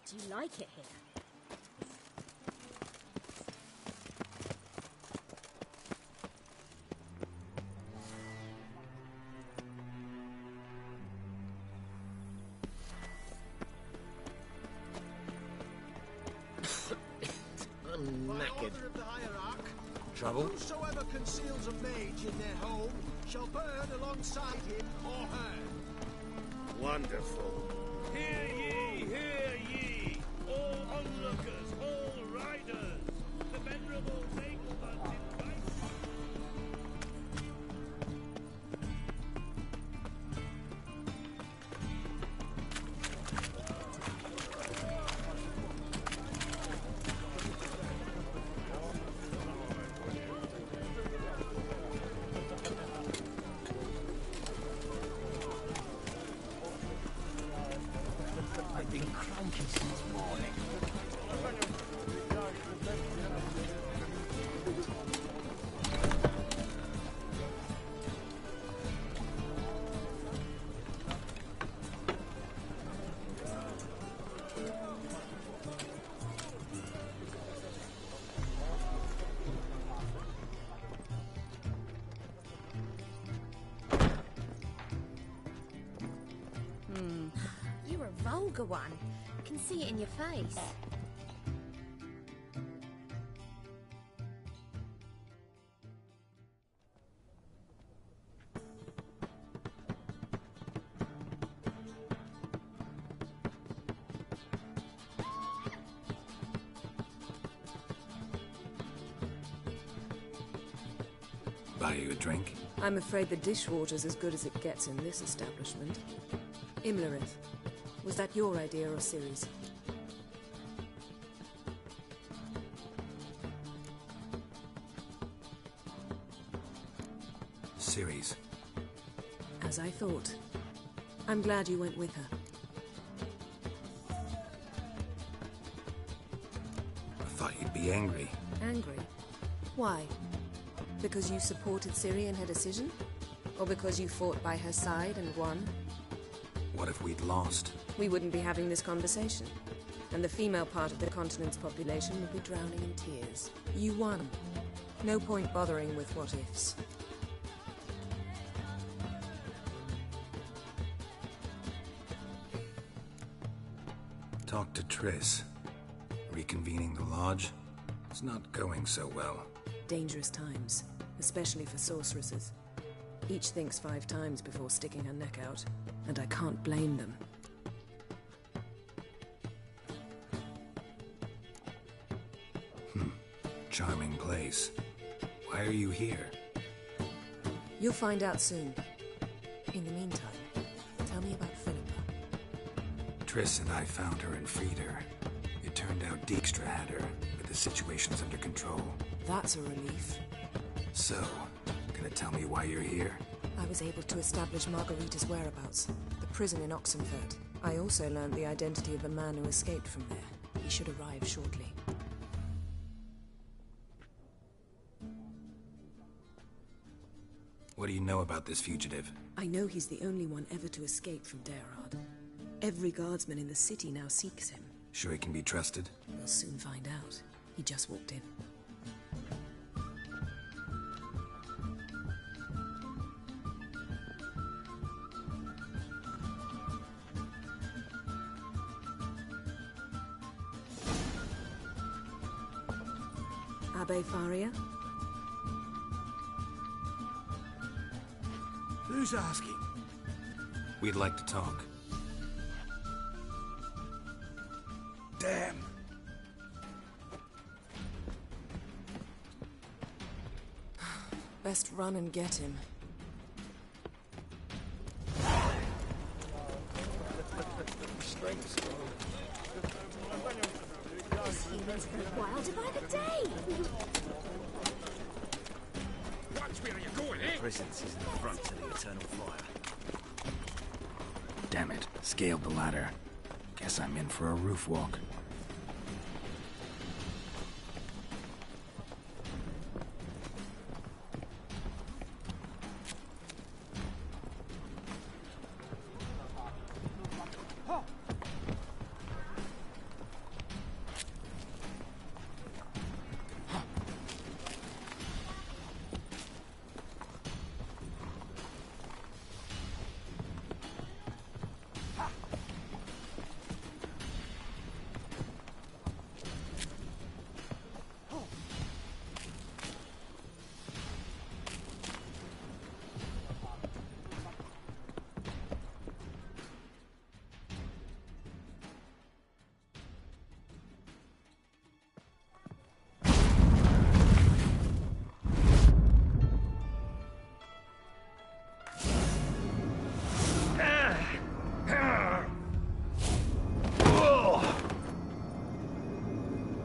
Speaker 12: Do you like it here?
Speaker 4: I'm knackered.
Speaker 13: Of the hierarch,
Speaker 11: Trouble?
Speaker 13: whosoever conceals a mage in their home shall burn alongside him or her.
Speaker 10: Wonderful.
Speaker 14: Hear ye, hear ye, all onlookers, all riders. The venerable nobleman invites you.
Speaker 9: I've been cranky since morning.
Speaker 12: You're a vulgar one. I can see it in your face.
Speaker 6: Buy you a drink?
Speaker 15: I'm afraid the dishwater's as good as it gets in this establishment. Imlerith, was that your idea or Ciri's?
Speaker 6: Ciri's.
Speaker 15: As I thought. I'm glad you went with her.
Speaker 6: I thought you'd be angry.
Speaker 15: Angry? Why? Because you supported Ciri in her decision? Or because you fought by her side and won?
Speaker 6: What if we'd lost?
Speaker 15: We wouldn't be having this conversation. And the female part of the continent's population would be drowning in tears. You won. No point bothering with what-ifs.
Speaker 6: Talk to Triss. Reconvening the lodge? It's not going so well.
Speaker 15: Dangerous times, especially for sorceresses. Each thinks 5 times before sticking her neck out, and I can't blame them.
Speaker 6: Charming place. Why are you here?
Speaker 15: You'll find out soon. In the meantime, tell me about Philippa.
Speaker 6: Triss and I found her and freed her. It turned out Dijkstra had her, but the situation's under control.
Speaker 15: That's a relief.
Speaker 6: So, gonna tell me why you're here?
Speaker 15: I was able to establish Margarita's whereabouts, the prison in Oxenfurt. I also learned the identity of a man who escaped from there. He should arrive shortly.
Speaker 6: What do you know about this fugitive?
Speaker 15: I know he's the only one ever to escape from Daerad. Every guardsman in the city now seeks him.
Speaker 6: Sure he can be trusted?
Speaker 15: We'll soon find out. He just walked in. Abbe Faria?
Speaker 13: Who's asking?
Speaker 6: We'd like to talk.
Speaker 13: Damn.
Speaker 15: Best run and get him.
Speaker 16: This heathen's wilder by the day!
Speaker 14: Watch where you're going, eh?
Speaker 9: Presence is in the front to the eternal fire.
Speaker 6: Damn it. Scaled the ladder. Guess I'm in for a roof walk.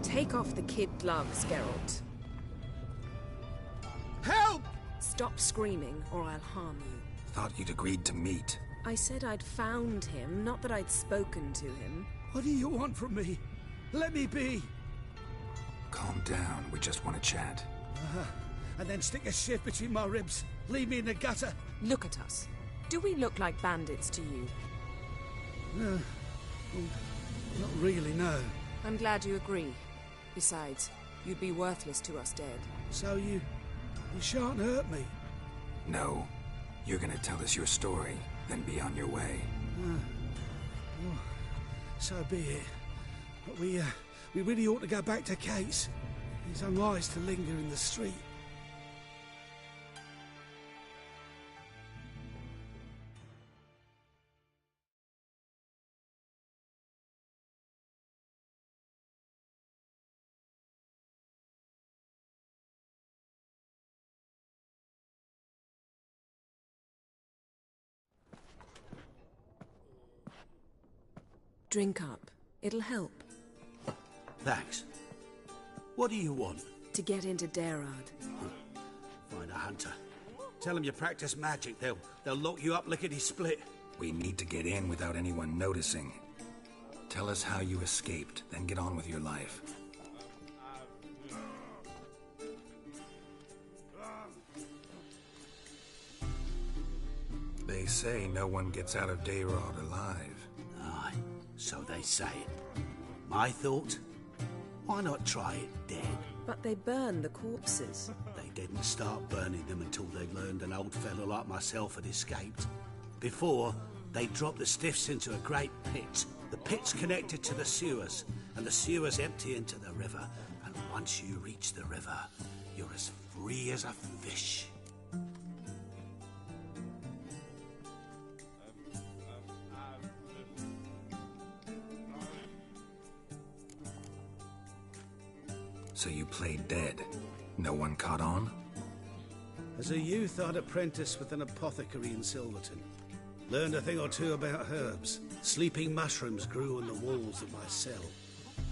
Speaker 15: Take off the kid gloves, Geralt.
Speaker 13: Help!
Speaker 15: Stop screaming, or I'll harm you.
Speaker 6: Thought you'd agreed to meet.
Speaker 15: I said I'd found him, not that I'd spoken to him.
Speaker 13: What do you want from me? Let me be.
Speaker 6: Calm down, we just want to chat.
Speaker 13: And then stick a shift between my ribs. Leave me in the gutter.
Speaker 15: Look at us. Do we look like bandits to you?
Speaker 13: No. Well, not really, no.
Speaker 15: I'm glad you agree. Besides, you'd be worthless to us dead.
Speaker 13: So you shan't hurt me?
Speaker 6: No. You're gonna tell us your story, then be on your way.
Speaker 13: Well, so be it. But we really ought to go back to Kate's. It's unwise to linger in the street.
Speaker 15: Drink up. It'll help.
Speaker 10: Thanks. What do you want?
Speaker 15: To get into Daerad.
Speaker 10: Find a hunter. Tell them you practice magic. They'll lock you up lickety-split.
Speaker 6: We need to get in without anyone noticing. Tell us how you escaped, then get on with your life. They say no one gets out of Daerad alive.
Speaker 10: Aye, so they say. My thought? Why not try it dead?
Speaker 15: But they burn the corpses.
Speaker 10: They didn't start burning them until they learned an old fellow like myself had escaped. Before, they dropped the stiffs into a great pit. The pit's connected to the sewers, and the sewers empty into the river. And once you reach the river, you're as free as a fish.
Speaker 6: So you played dead. No one caught on?
Speaker 13: As a youth, I'd apprenticed with an apothecary in Silverton. Learned a thing or two about herbs. Sleeping mushrooms grew on the walls of my cell.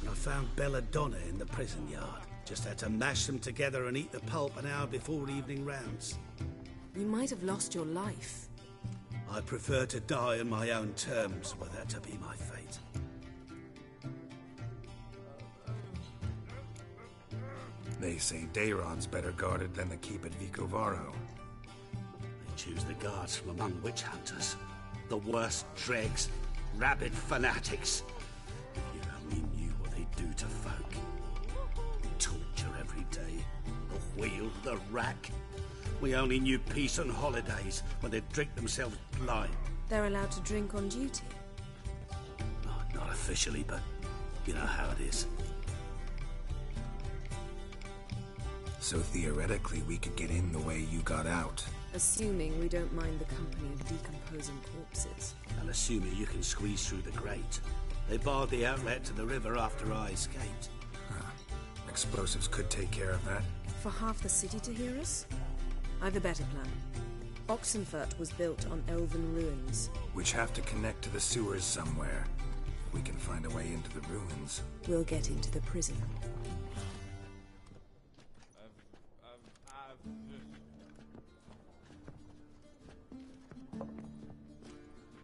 Speaker 13: And I found belladonna in the prison yard. Just had to mash them together and eat the pulp an hour before evening rounds.
Speaker 15: You might have lost your life.
Speaker 13: I prefer to die on my own terms, were that to be my fate.
Speaker 6: They say Daerad's better guarded than the keep at Vicovaro.
Speaker 13: Choose the guards from among witch hunters. The worst dregs, rabid fanatics. If you only knew what they do to folk. Torture every day. The wheel, the rack. We only knew peace and holidays when they'd drink themselves blind.
Speaker 15: They're allowed to drink on duty?
Speaker 13: Not officially, but you know how it is.
Speaker 6: So theoretically, we could get in the way you got out.
Speaker 15: Assuming we don't mind the company of decomposing corpses.
Speaker 13: And assuming you can squeeze through the grate. They barred the outlet to the river after I escaped.
Speaker 6: Huh. Explosives could take care of that.
Speaker 15: For half the city to hear us? I've a better plan. Oxenfurt was built on elven ruins.
Speaker 6: Which have to connect to the sewers somewhere. If we can find a way into the ruins.
Speaker 15: We'll get into the prison.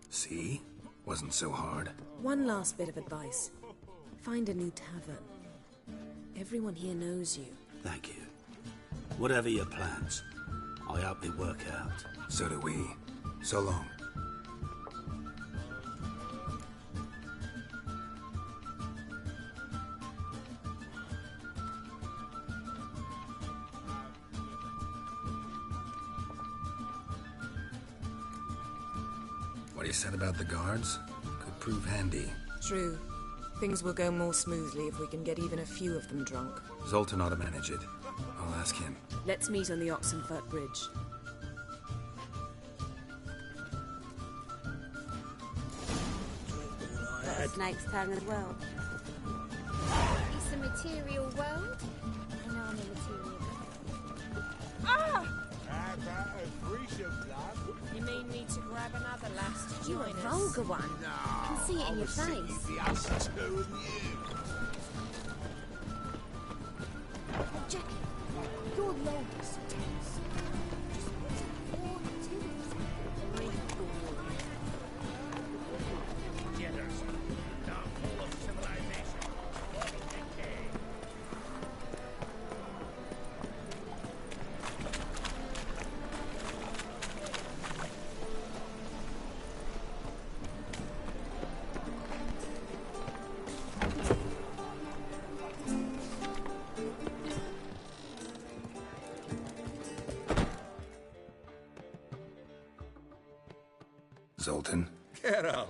Speaker 6: See? Wasn't so hard.
Speaker 15: One last bit of advice. Find a new tavern. Everyone here knows you.
Speaker 13: Thank you. Whatever your plans, I hope they work out.
Speaker 6: So do we. So long. What you said about the guards? Could prove handy.
Speaker 15: True. Things will go more smoothly if we can get even a few of them drunk.
Speaker 6: Zoltan ought to manage it. I'll ask him.
Speaker 15: Let's meet on the Oxenfurt Bridge.
Speaker 17: Got a snake's tongue as well.
Speaker 16: It's a material world, and I'm a material girl. Ah!
Speaker 18: You mean me to grab another lass to
Speaker 16: You're a
Speaker 18: join us?
Speaker 16: vulgar one. I can see it in your face. Jackie, your longest tense. Just what's more to it?
Speaker 14: Jitters. Now full of civilization. Decay.
Speaker 6: Zoltan?
Speaker 3: Get out!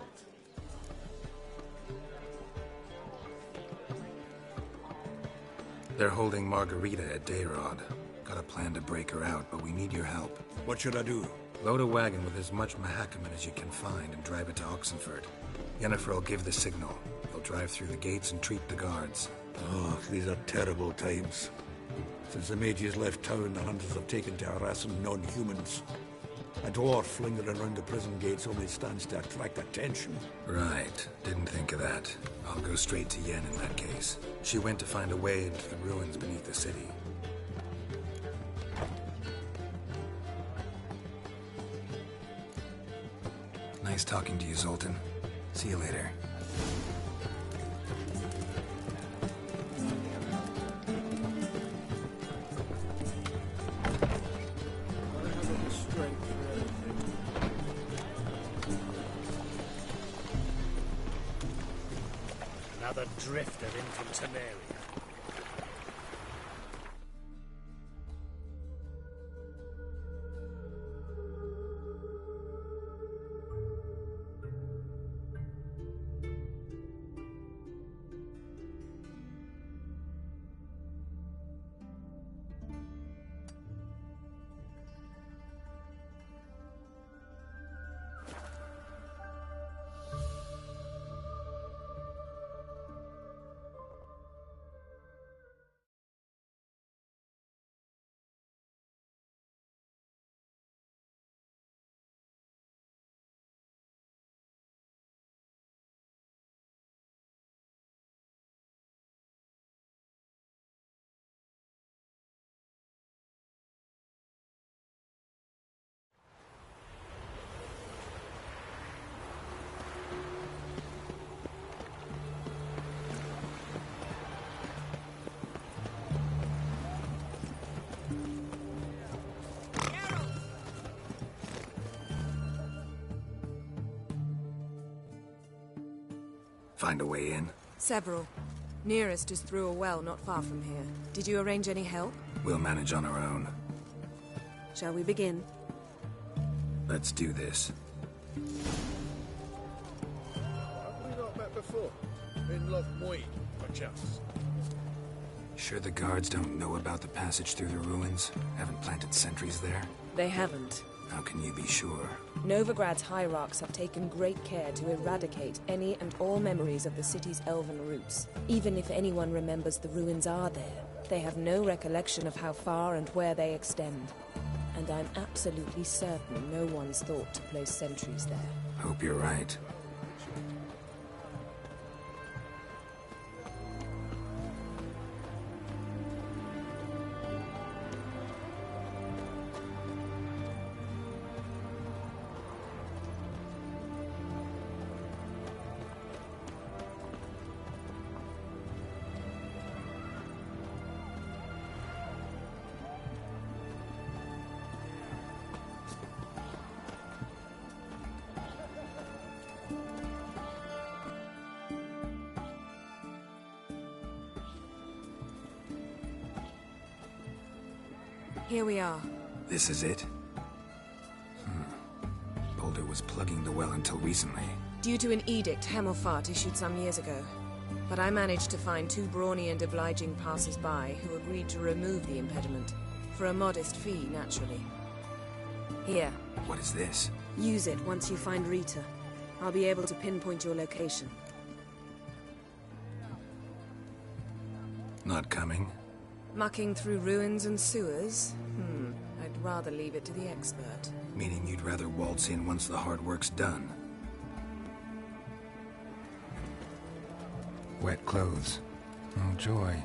Speaker 6: They're holding Margarita at Dayrod. Got a plan to break her out, but we need your help.
Speaker 3: What should I do?
Speaker 6: Load a wagon with as much Mahakaman as you can find and drive it to Oxenfurt. Yennefer will give the signal. They'll drive through the gates and treat the guards.
Speaker 3: Oh, these are terrible times. Since the mages left town, the hunters have taken to harassing non-humans. A dwarf lingering around the prison gates only stands to attract attention.
Speaker 6: Right. Didn't think of that. I'll go straight to Yen in that case. She went to find a way into the ruins beneath the city. Nice talking to you, Zoltan. See you later.
Speaker 10: Another drifter in from Temeria.
Speaker 6: Find a way in?
Speaker 15: Several. Nearest is through a well not far from here. Did you arrange any help?
Speaker 6: We'll manage on our own.
Speaker 15: Shall we begin?
Speaker 6: Let's do this.
Speaker 14: Have we not met before? In Lochmoy, perchance?
Speaker 6: Sure the guards don't know about the passage through the ruins? Haven't planted sentries there?
Speaker 15: They haven't.
Speaker 6: How can you be sure?
Speaker 15: Novigrad's hierarchs have taken great care to eradicate any and all memories of the city's elven roots. Even if anyone remembers the ruins are there, they have no recollection of how far and where they extend. And I'm absolutely certain no one's thought to place sentries there.
Speaker 6: Hope you're right.
Speaker 15: Here we are.
Speaker 6: This is it? Boulder was plugging the well until recently.
Speaker 15: Due to an edict Hemelfart issued some years ago. But I managed to find two brawny and obliging passers-by who agreed to remove the impediment. For a modest fee, naturally. Here.
Speaker 6: What is this?
Speaker 15: Use it once you find Rita. I'll be able to pinpoint your location.
Speaker 6: Not coming?
Speaker 15: Mucking through ruins and sewers? I'd rather leave it to the expert.
Speaker 6: Meaning you'd rather waltz in once the hard work's done. Wet clothes. Oh, joy.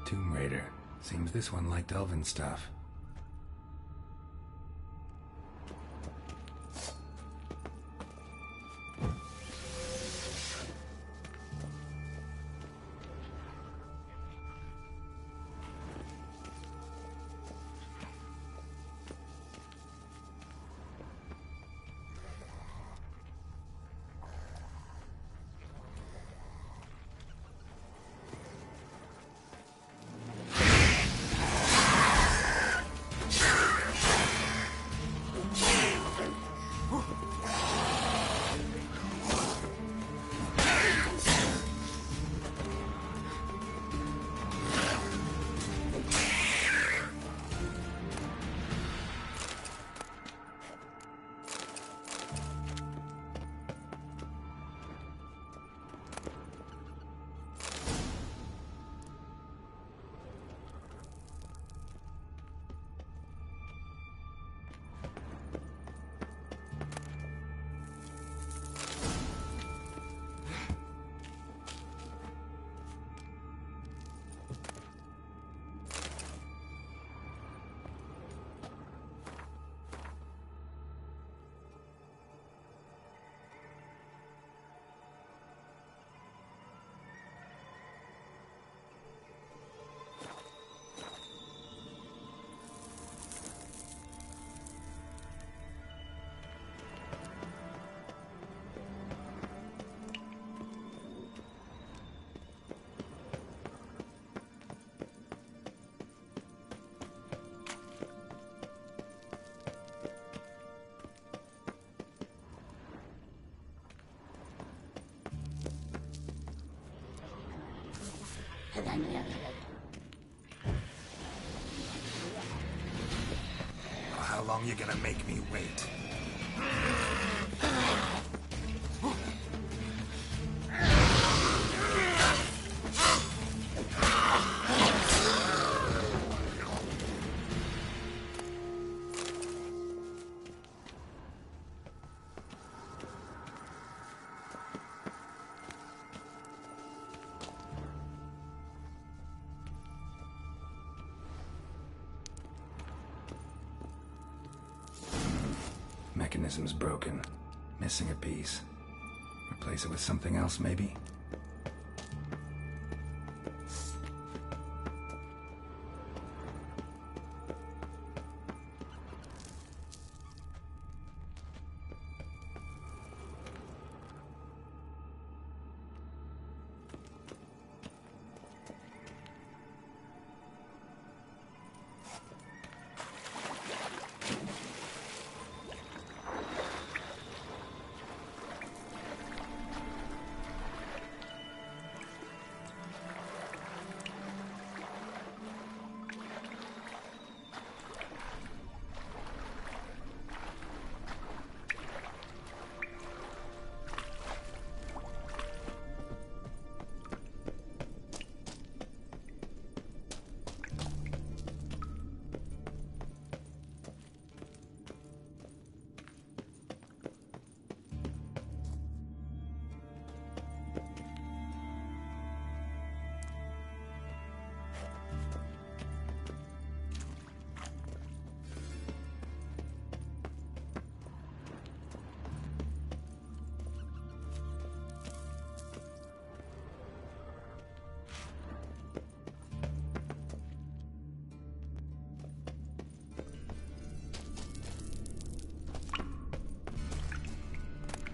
Speaker 6: Tomb Raider. Seems this one liked elven stuff.
Speaker 11: How long you gonna make me wait?
Speaker 6: Mechanism's broken. Missing a piece. Replace it with something else, maybe?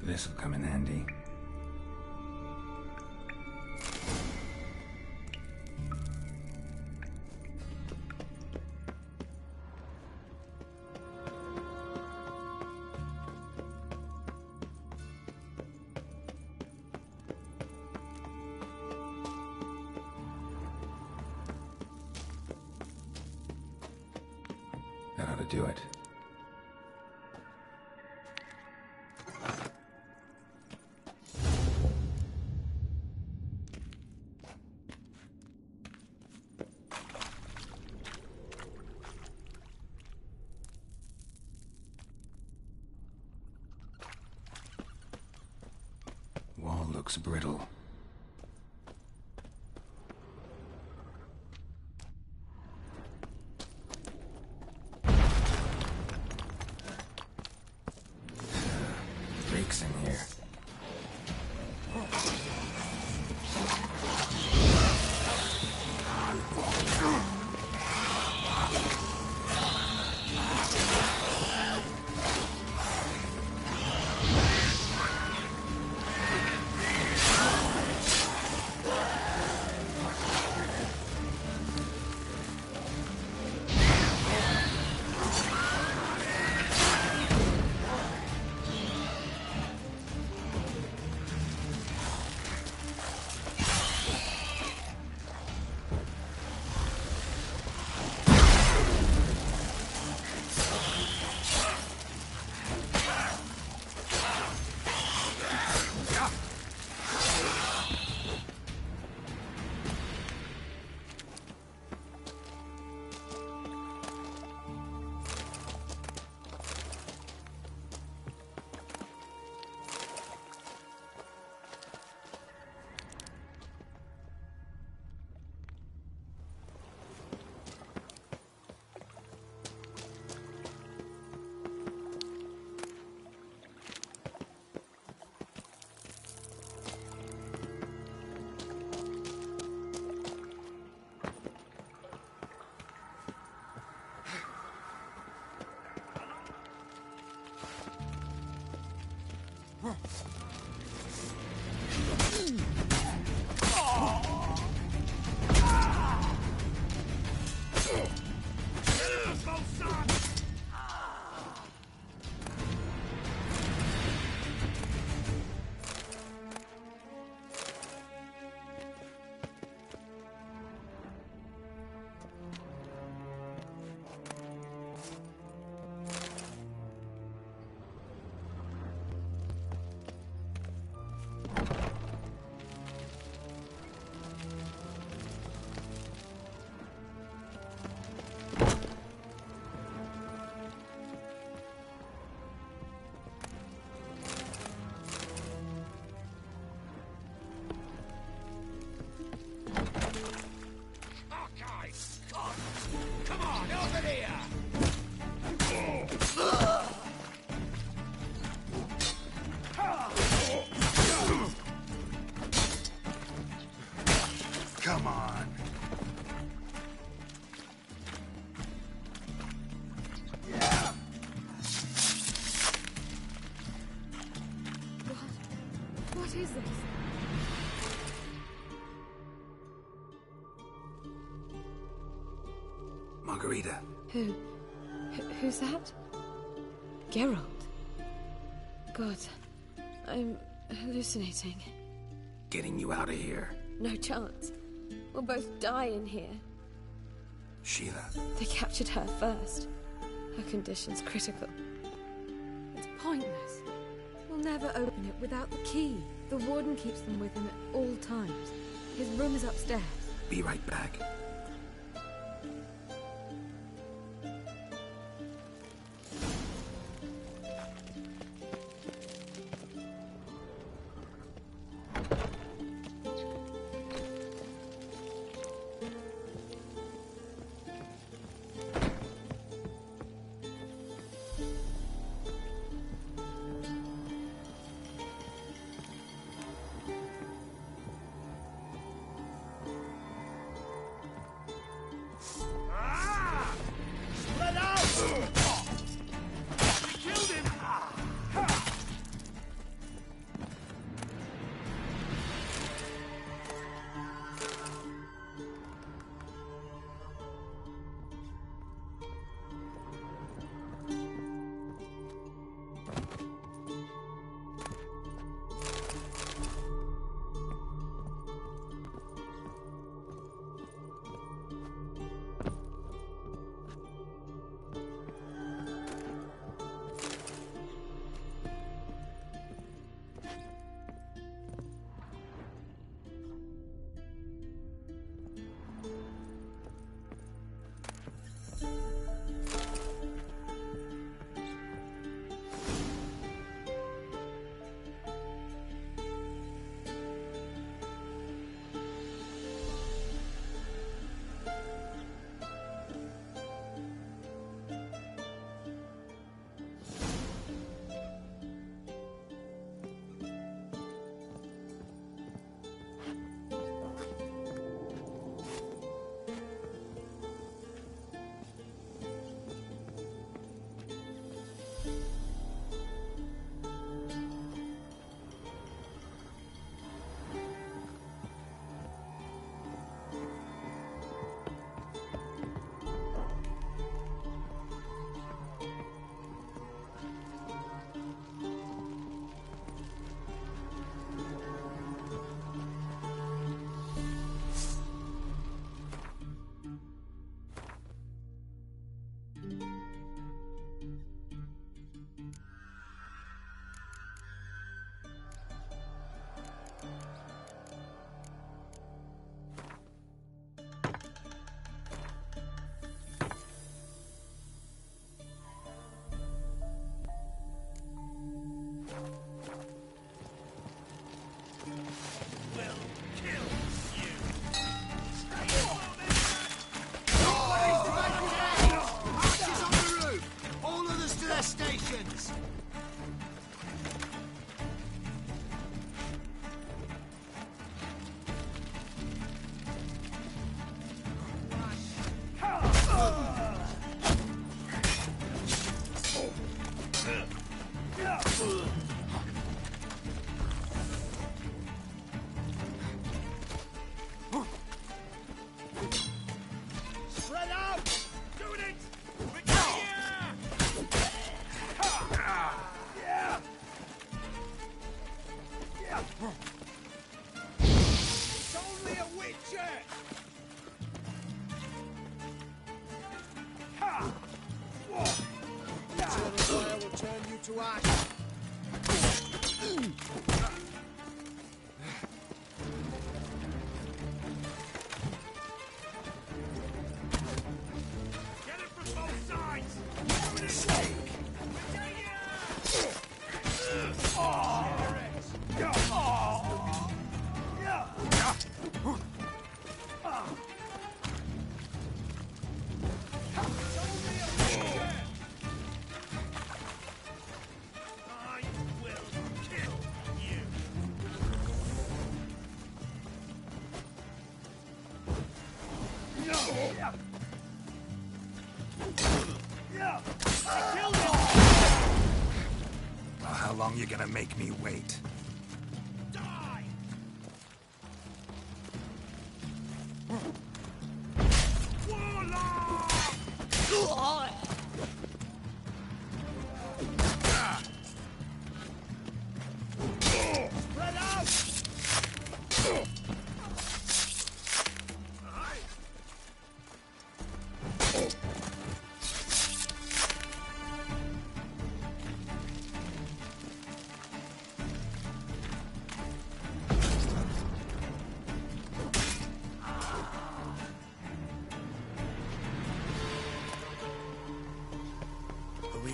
Speaker 6: This'll come in handy. That ought to do it. Wall looks brittle. Breaks in here. Margarita.
Speaker 15: Who's that? Geralt. God, I'm hallucinating.
Speaker 6: Getting you out of here.
Speaker 15: No chance. We'll both die in here.
Speaker 6: Sheila.
Speaker 15: They captured her first. Her condition's critical. It's pointless. We'll never open it without the key. The warden keeps them with him at all times. His room is upstairs.
Speaker 6: Be right back.
Speaker 14: To ash. Get it from both sides.
Speaker 11: Well, how long you gonna make me wait?
Speaker 14: Warlock!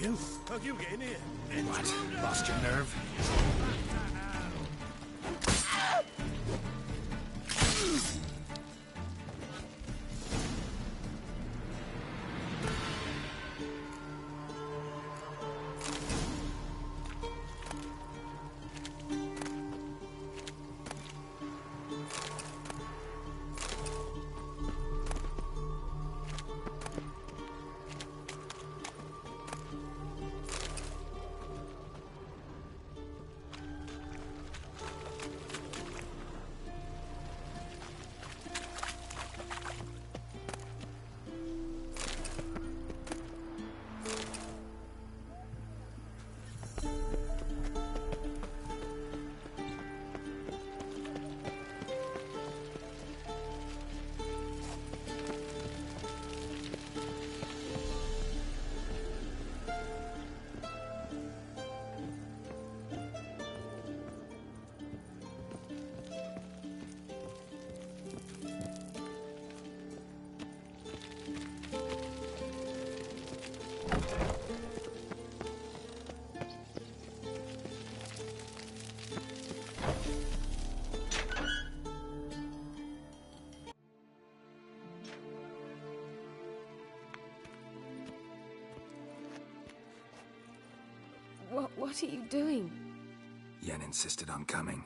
Speaker 13: you?
Speaker 14: How can you get in here?
Speaker 11: What? Lost your nerve?
Speaker 15: What are you doing?
Speaker 6: Yen insisted on coming.